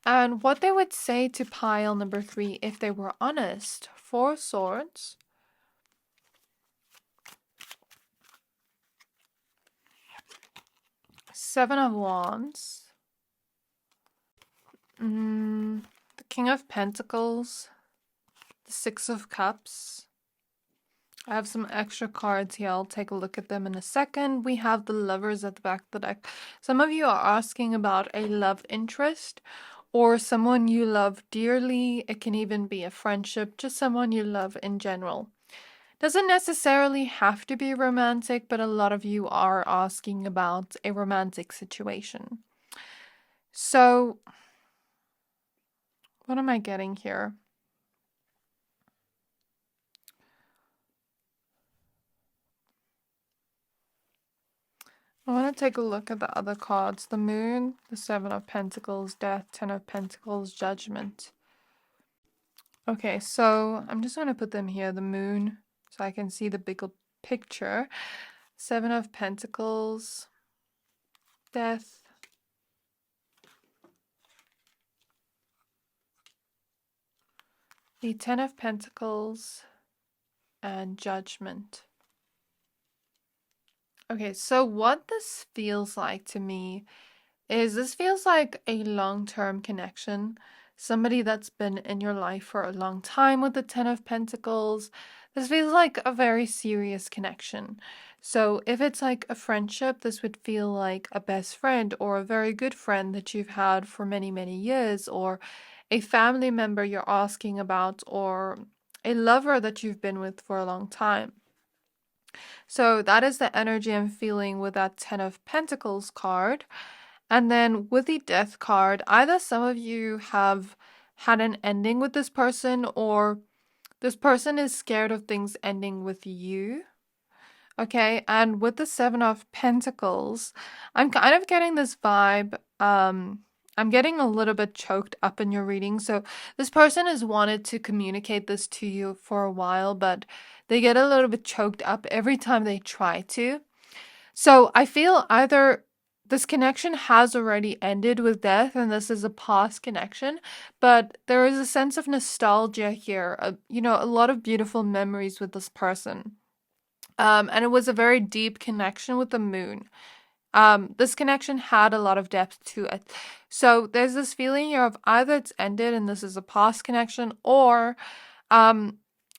S1: And what they would say to pile number 3 if they were honest. 4 Swords. Seven of Wands. The King of Pentacles. The 6 of Cups. I have some extra cards here. I'll take a look at them in a second. We have the Lovers at the back of the deck. Some of you are asking about a love interest or someone you love dearly. It can even be a friendship, just someone you love in general. Doesn't necessarily have to be romantic, but a lot of you are asking about a romantic situation. So, what am I getting here? I want to take a look at the other cards. The Moon, the 7 of Pentacles, Death, 10 of Pentacles, Judgment. Okay, so I'm just going to put them here, the Moon, so I can see the bigger picture. 7 of Pentacles, Death. The 10 of Pentacles and Judgment. Okay, so what this feels like to me is this feels like a long-term connection. Somebody that's been in your life for a long time with the 10 of Pentacles. This feels like a very serious connection. So if it's like a friendship, this would feel like a best friend or a very good friend that you've had for many, many years, or a family member you're asking about, or a lover that you've been with for a long time. So that is the energy I'm feeling with that 10 of Pentacles card. And then with the Death card, either some of you have had an ending with this person, or this person is scared of things ending with you. Okay, and with the 7 of Pentacles, I'm kind of getting this vibe. I'm getting a little bit choked up in your reading. So this person has wanted to communicate this to you for a while, but they get a little bit choked up every time they try to. So I feel either this connection has already ended with death and this is a past connection, but there is a sense of nostalgia here. A lot of beautiful memories with this person. And it was a very deep connection with the Moon. This connection had a lot of depth to it. So there's this feeling here of either it's ended and this is a past connection, or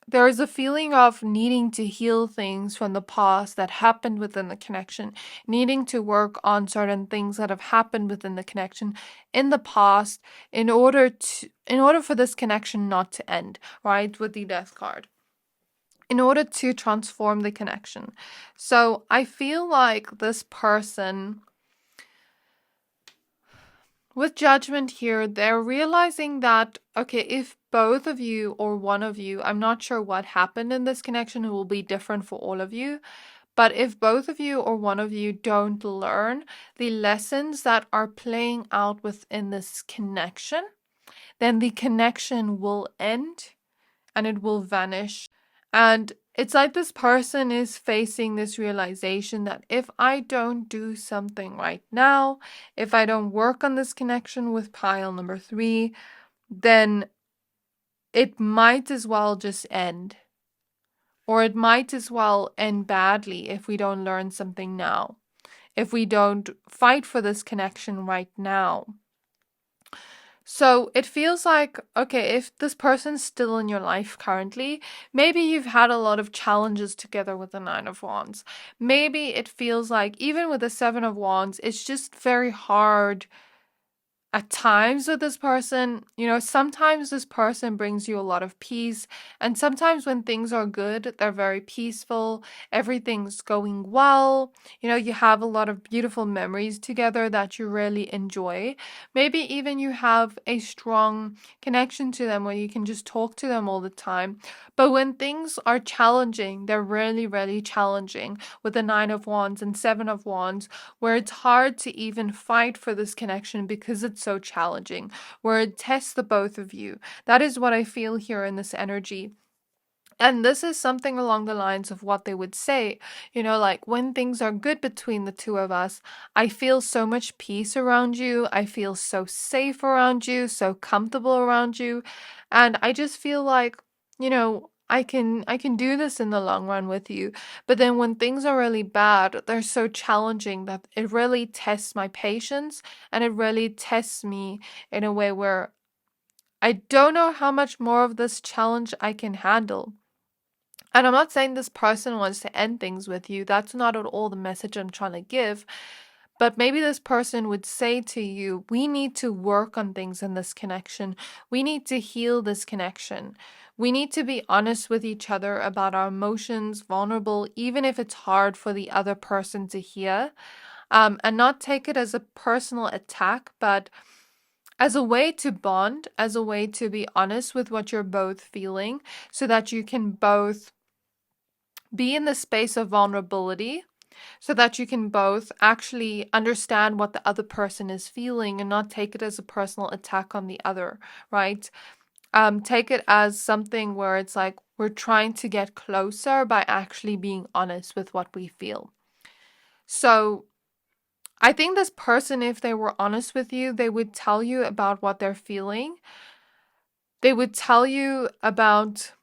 S1: there is a feeling of needing to heal things from the past that happened within the connection, needing to work on certain things that have happened within the connection in the past in order for this connection not to end, right, with the Death card. in order to transform the connection. So I feel like this person, with judgment here, they're realizing that, okay, if both of you or one of you, I'm not sure what happened in this connection, it will be different for all of you. But if both of you or one of you don't learn the lessons that are playing out within this connection, then the connection will end and it will vanish. And it's like this person is facing this realization that if I don't do something right now, if I don't work on this connection with pile number 3, then it might as well just end. Or it might as well end badly if we don't learn something now, if we don't fight for this connection right now. So it feels like, okay, if this person's still in your life currently, maybe you've had a lot of challenges together with the Nine of Wands. Maybe it feels like even with the Seven of Wands, it's just very hard at times with this person. Sometimes this person brings you a lot of peace, and sometimes when things are good, they're very peaceful, everything's going well, you have a lot of beautiful memories together that you really enjoy. Maybe even you have a strong connection to them where you can just talk to them all the time. But when things are challenging, they're really, really challenging with the Nine of Wands and Seven of Wands, where it's hard to even fight for this connection because it's so challenging, where it tests the both of you. That is what I feel here in this energy. And this is something along the lines of what they would say, like when things are good between the two of us, I feel so much peace around you. I feel so safe around you, so comfortable around you. And I just feel like, I can do this in the long run with you. But then when things are really bad, they're so challenging that it really tests my patience, and it really tests me in a way where I don't know how much more of this challenge I can handle. And I'm not saying this person wants to end things with you. That's not at all the message I'm trying to give. But maybe this person would say to you, we need to work on things in this connection. We need to heal this connection. We need to be honest with each other about our emotions, vulnerable, even if it's hard for the other person to hear. And not take it as a personal attack, but as a way to bond, as a way to be honest with what you're both feeling, so that you can both be in the space of vulnerability, so that you can both actually understand what the other person is feeling and not take it as a personal attack on the other, right? Take it as something where it's like we're trying to get closer by actually being honest with what we feel. So I think this person, if they were honest with you, they would tell you about what they're feeling. They would tell you about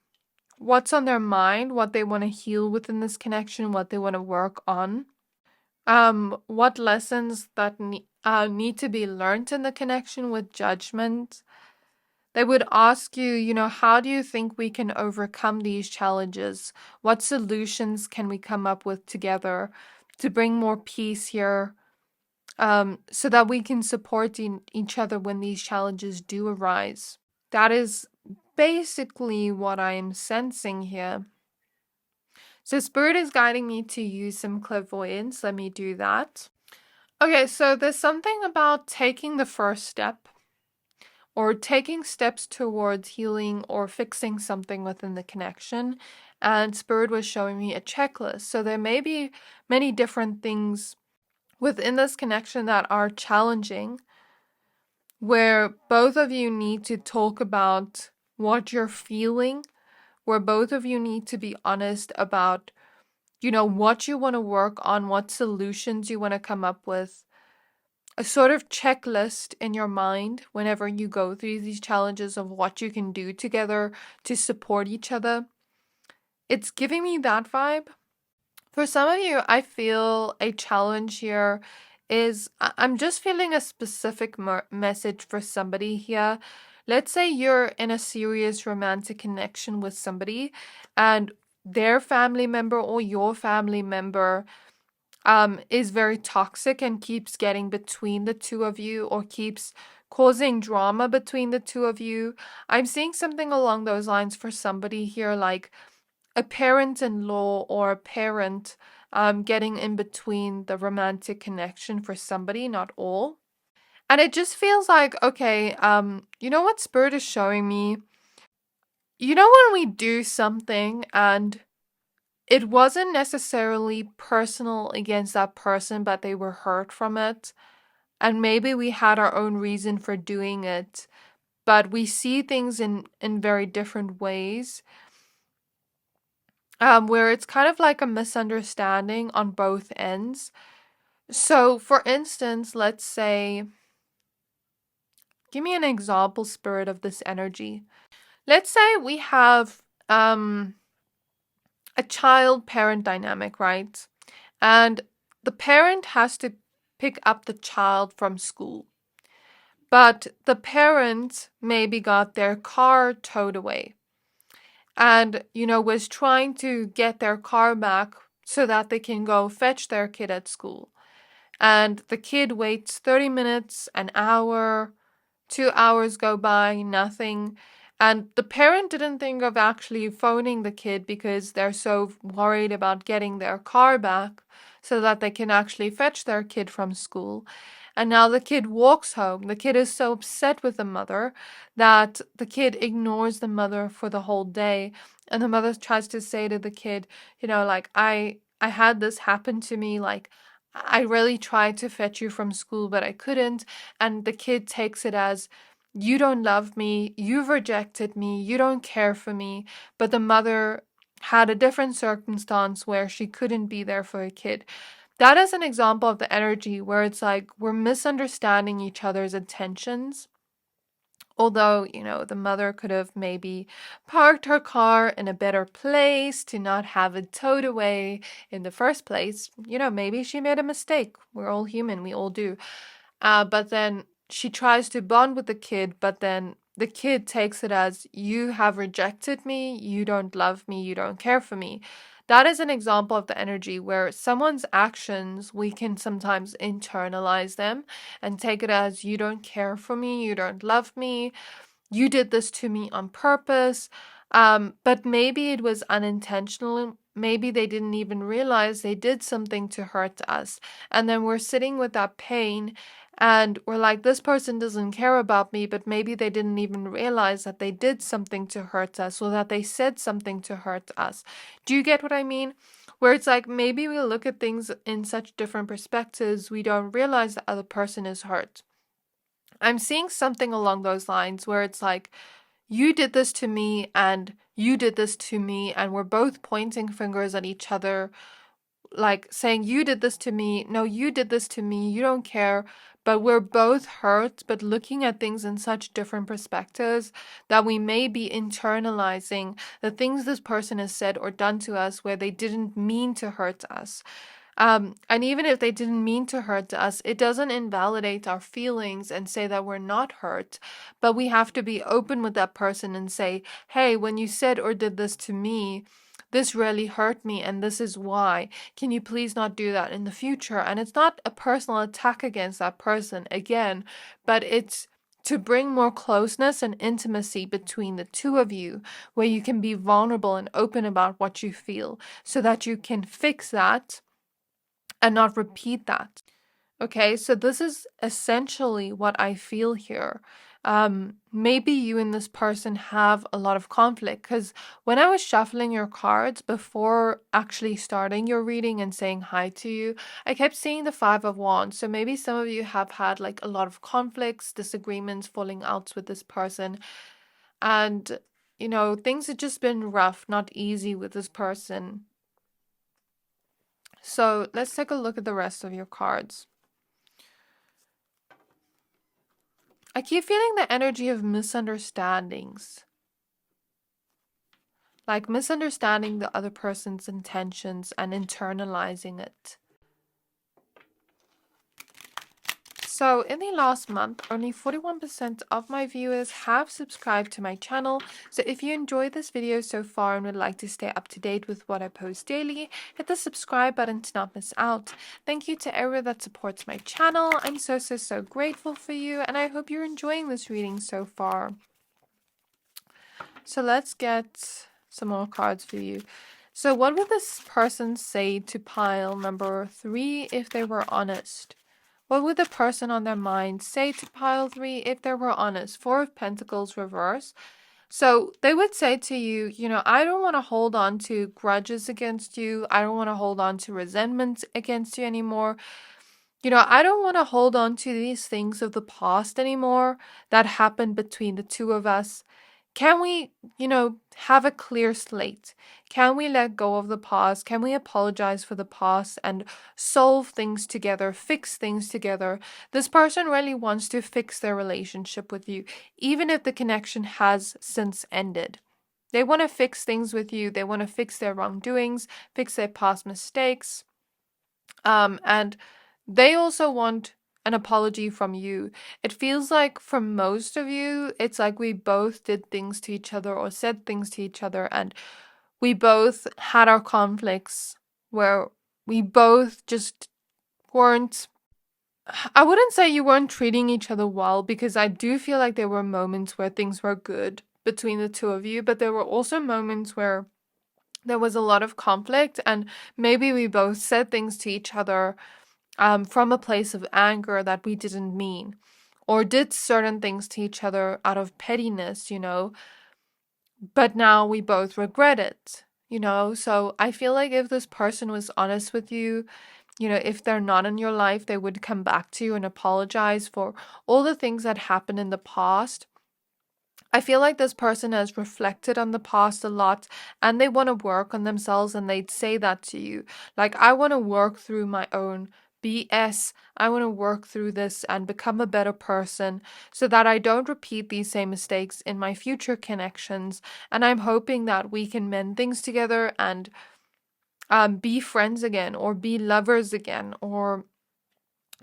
S1: what's on their mind, what they want to heal within this connection, what they want to work on, what lessons that need to be learned in the connection with judgment. They would ask you, how do you think we can overcome these challenges? What solutions can we come up with together to bring more peace here, so that we can support each other when these challenges do arise? That is basically what I am sensing here. So Spirit is guiding me to use some clairvoyance. Let me do that. Okay, so there's something about taking the first step, or taking steps towards healing or fixing something within the connection. And Spirit was showing me a checklist. So there may be many different things within this connection that are challenging, where both of you need to talk about what you're feeling, where both of you need to be honest about, what you want to work on, what solutions you want to come up with. A sort of checklist in your mind whenever you go through these challenges of what you can do together to support each other. It's giving me that vibe. For some of you, I feel a challenge here is I'm just feeling a specific message for somebody here. Let's say you're in a serious romantic connection with somebody, and their family member or your family member is very toxic and keeps getting between the two of you, or keeps causing drama between the two of you. I'm seeing something along those lines for somebody here, like a parent-in-law or a parent getting in between the romantic connection for somebody, not all. And it just feels like, okay, you know what Spirit is showing me? You know when we do something and it wasn't necessarily personal against that person, but they were hurt from it. And maybe we had our own reason for doing it, but we see things in very different ways. Where it's kind of like a misunderstanding on both ends. So, for instance, let's say, give me an example, Spirit, of this energy. Let's say we have a child-parent dynamic, right? And the parent has to pick up the child from school. But the parent maybe got their car towed away and, was trying to get their car back so that they can go fetch their kid at school. And the kid waits 30 minutes, an hour, 2 hours go by, nothing. And the parent didn't think of actually phoning the kid because they're so worried about getting their car back so that they can actually fetch their kid from school. And now the kid walks home. The kid is so upset with the mother that the kid ignores the mother for the whole day. And the mother tries to say to the kid, like, I had this happen to me, like, I really tried to fetch you from school, but I couldn't. And the kid takes it as, you don't love me, you've rejected me, you don't care for me. But the mother had a different circumstance where she couldn't be there for a kid. That is an example of the energy where it's like we're misunderstanding each other's intentions. Although, the mother could have maybe parked her car in a better place to not have it towed away in the first place. Maybe she made a mistake. We're all human, we all do. But then she tries to bond with the kid, but then the kid takes it as, you have rejected me, you don't love me, you don't care for me. That is an example of the energy where someone's actions, we can sometimes internalize them and take it as, you don't care for me, you don't love me, you did this to me on purpose. But maybe it was unintentional. Maybe they didn't even realize they did something to hurt us. And then we're sitting with that pain and we're like, this person doesn't care about me, but maybe they didn't even realize that they did something to hurt us or that they said something to hurt us. Do you get what I mean? Where it's like, maybe we look at things in such different perspectives, we don't realize the other person is hurt. I'm seeing something along those lines where it's like, you did this to me and you did this to me, and we're both pointing fingers at each other, like saying, you did this to me, no, you did this to me, you don't care. But we're both hurt, but looking at things in such different perspectives that we may be internalizing the things this person has said or done to us where they didn't mean to hurt us. And even if they didn't mean to hurt us, it doesn't invalidate our feelings and say that we're not hurt. But we have to be open with that person and say, hey, when you said or did this to me, this really hurt me and this is why. Can you please not do that in the future? And it's not a personal attack against that person, again, but it's to bring more closeness and intimacy between the two of you, where you can be vulnerable and open about what you feel so that you can fix that and not repeat that. Okay, so this is essentially what I feel here. Maybe you and this person have a lot of conflict, because when I was shuffling your cards before actually starting your reading and saying hi to you, I kept seeing the Five of Wands. So maybe some of you have had like a lot of conflicts, disagreements, falling outs with this person. And, things have just been rough, not easy with this person. So let's take a look at the rest of your cards. I keep feeling the energy of misunderstandings. Like misunderstanding the other person's intentions and internalizing it. So in the last month, only 41% of my viewers have subscribed to my channel. So if you enjoyed this video so far and would like to stay up to date with what I post daily, hit the subscribe button to not miss out. Thank you to everyone that supports my channel. I'm so grateful for you, and I hope you're enjoying this reading so far. So let's get some more cards for you. So what would this person say to pile number 3 if they were honest? What would the person on their mind say to pile 3 if they were honest? 4 of Pentacles reverse. So they would say to you, I don't want to hold on to grudges against you. I don't want to hold on to resentments against you anymore. I don't want to hold on to these things of the past anymore that happened between the two of us. Can we, have a clear slate? Can we let go of the past? Can we apologize for the past and solve things together, fix things together? This person really wants to fix their relationship with you, even if the connection has since ended. They want to fix things with you. They want to fix their wrongdoings, fix their past mistakes. And they also want an apology from you. It feels like for most of you, it's like we both did things to each other or said things to each other, and we both had our conflicts where we both just weren't. I wouldn't say you weren't treating each other well, because I do feel like there were moments where things were good between the two of you, but there were also moments where there was a lot of conflict, and maybe we both said things to each other from a place of anger that we didn't mean, or did certain things to each other out of pettiness, but now we both regret it, So I feel like if this person was honest with you, if they're not in your life, they would come back to you and apologize for all the things that happened in the past. I feel like this person has reflected on the past a lot, and they want to work on themselves, and they'd say that to you. Like, I want to work through my own BS. I want to work through this and become a better person so that I don't repeat these same mistakes in my future connections. And I'm hoping that we can mend things together and be friends again, or be lovers again, or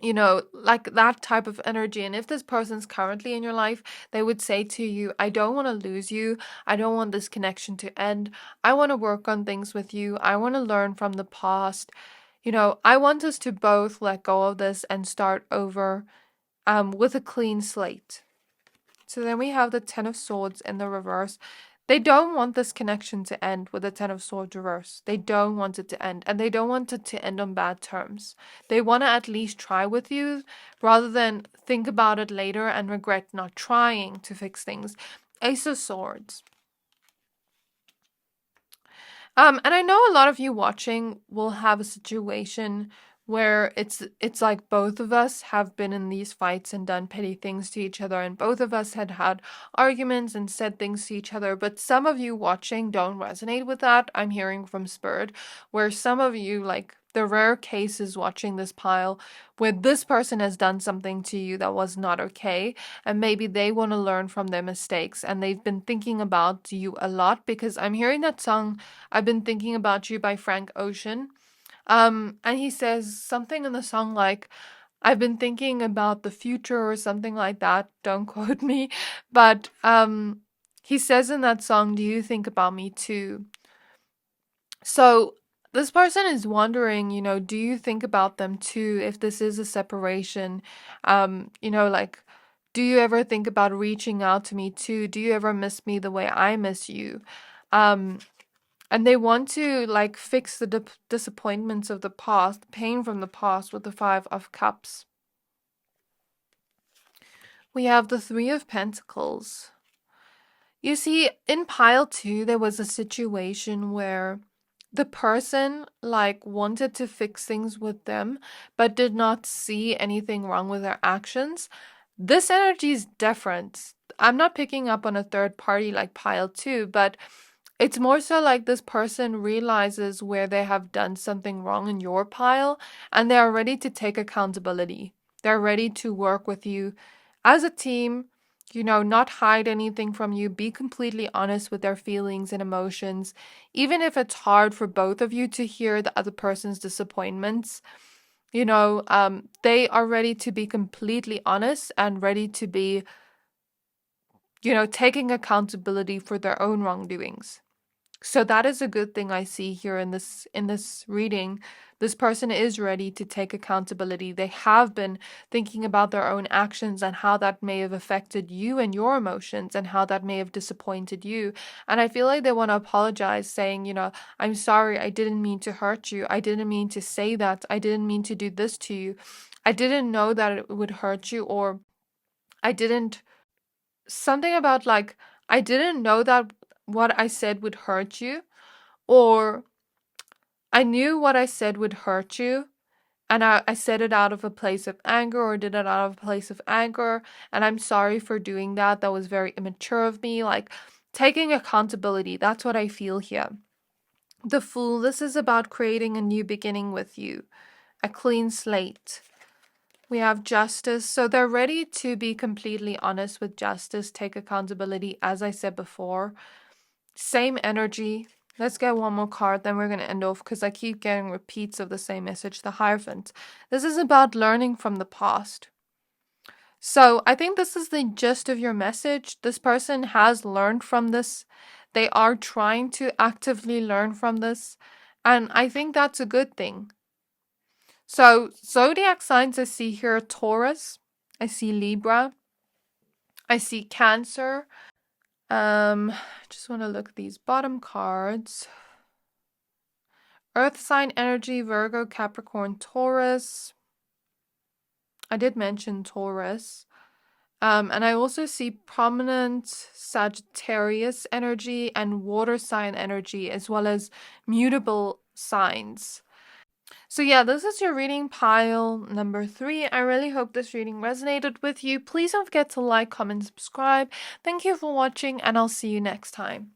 S1: like that type of energy. And if this person's currently in your life, they would say to you, I don't want to lose you. I don't want this connection to end. I want to work on things with you. I want to learn from the past. I want us to both let go of this and start over with a clean slate. So then we have the Ten of Swords in the reverse. They don't want this connection to end with the Ten of Swords reverse. They don't want it to end, and they don't want it to end on bad terms. They want to at least try with you rather than think about it later and regret not trying to fix things. Ace of Swords. And I know a lot of you watching will have a situation where it's like both of us have been in these fights and done petty things to each other, and both of us had arguments and said things to each other, but some of you watching don't resonate with that. I'm hearing from Spirit, where some of you, like the rare cases watching this pile, where this person has done something to you that was not okay, and maybe they want to learn from their mistakes, and they've been thinking about you a lot, because I'm hearing that song, I've Been Thinking About You by Frank Ocean. And he says something in the song like, I've been thinking about the future or something like that. Don't quote me. But he says in that song, do you think about me too? So this person is wondering, do you think about them too if this is a separation? Like, do you ever think about reaching out to me too? Do you ever miss me the way I miss you? And they want to like fix the disappointments of the past, the pain from the past, with the Five of Cups. We have the Three of Pentacles. You see, in pile 2, there was a situation where the person like wanted to fix things with them, but did not see anything wrong with their actions. This energy is different. I'm not picking up on a third party like pile 2, but it's more so like this person realizes where they have done something wrong in your pile, and they are ready to take accountability. They're ready to work with you as a team, not hide anything from you, be completely honest with their feelings and emotions, even if it's hard for both of you to hear the other person's disappointments. They are ready to be completely honest and ready to be, taking accountability for their own wrongdoings. So that is a good thing I see here in this reading. This person is ready to take accountability. They have been thinking about their own actions and how that may have affected you and your emotions and how that may have disappointed you. And I feel like they want to apologize, saying, I'm sorry, I didn't mean to hurt you. I didn't mean to say that. I didn't mean to do this to you. I didn't know that it would hurt you, or I didn't, something about like, I didn't know that what I said would hurt you, or I knew what I said would hurt you, and I said it out of a place of anger, or did it out of a place of anger, and I'm sorry for doing that. That was very immature of me. Like, taking accountability, that's what I feel here. The Fool, this is about creating a new beginning with you, a clean slate. We have Justice, so they're ready to be completely honest with Justice, take accountability, as I said before. Same energy. Let's get one more card, then we're going to end off because I keep getting repeats of the same message. The Hierophant. This is about learning from the past. So I think this is the gist of your message. This person has learned from this. They are trying to actively learn from this. And I think that's a good thing. So zodiac signs, I see here Taurus. I see Libra. I see Cancer. Just want to look at these bottom cards. Earth sign energy, Virgo, Capricorn, Taurus. I did mention Taurus. And I also see prominent Sagittarius energy and water sign energy, as well as mutable signs. So yeah, this is your reading pile number 3. I really hope this reading resonated with you. Please don't forget to like, comment, subscribe. Thank you for watching, and I'll see you next time.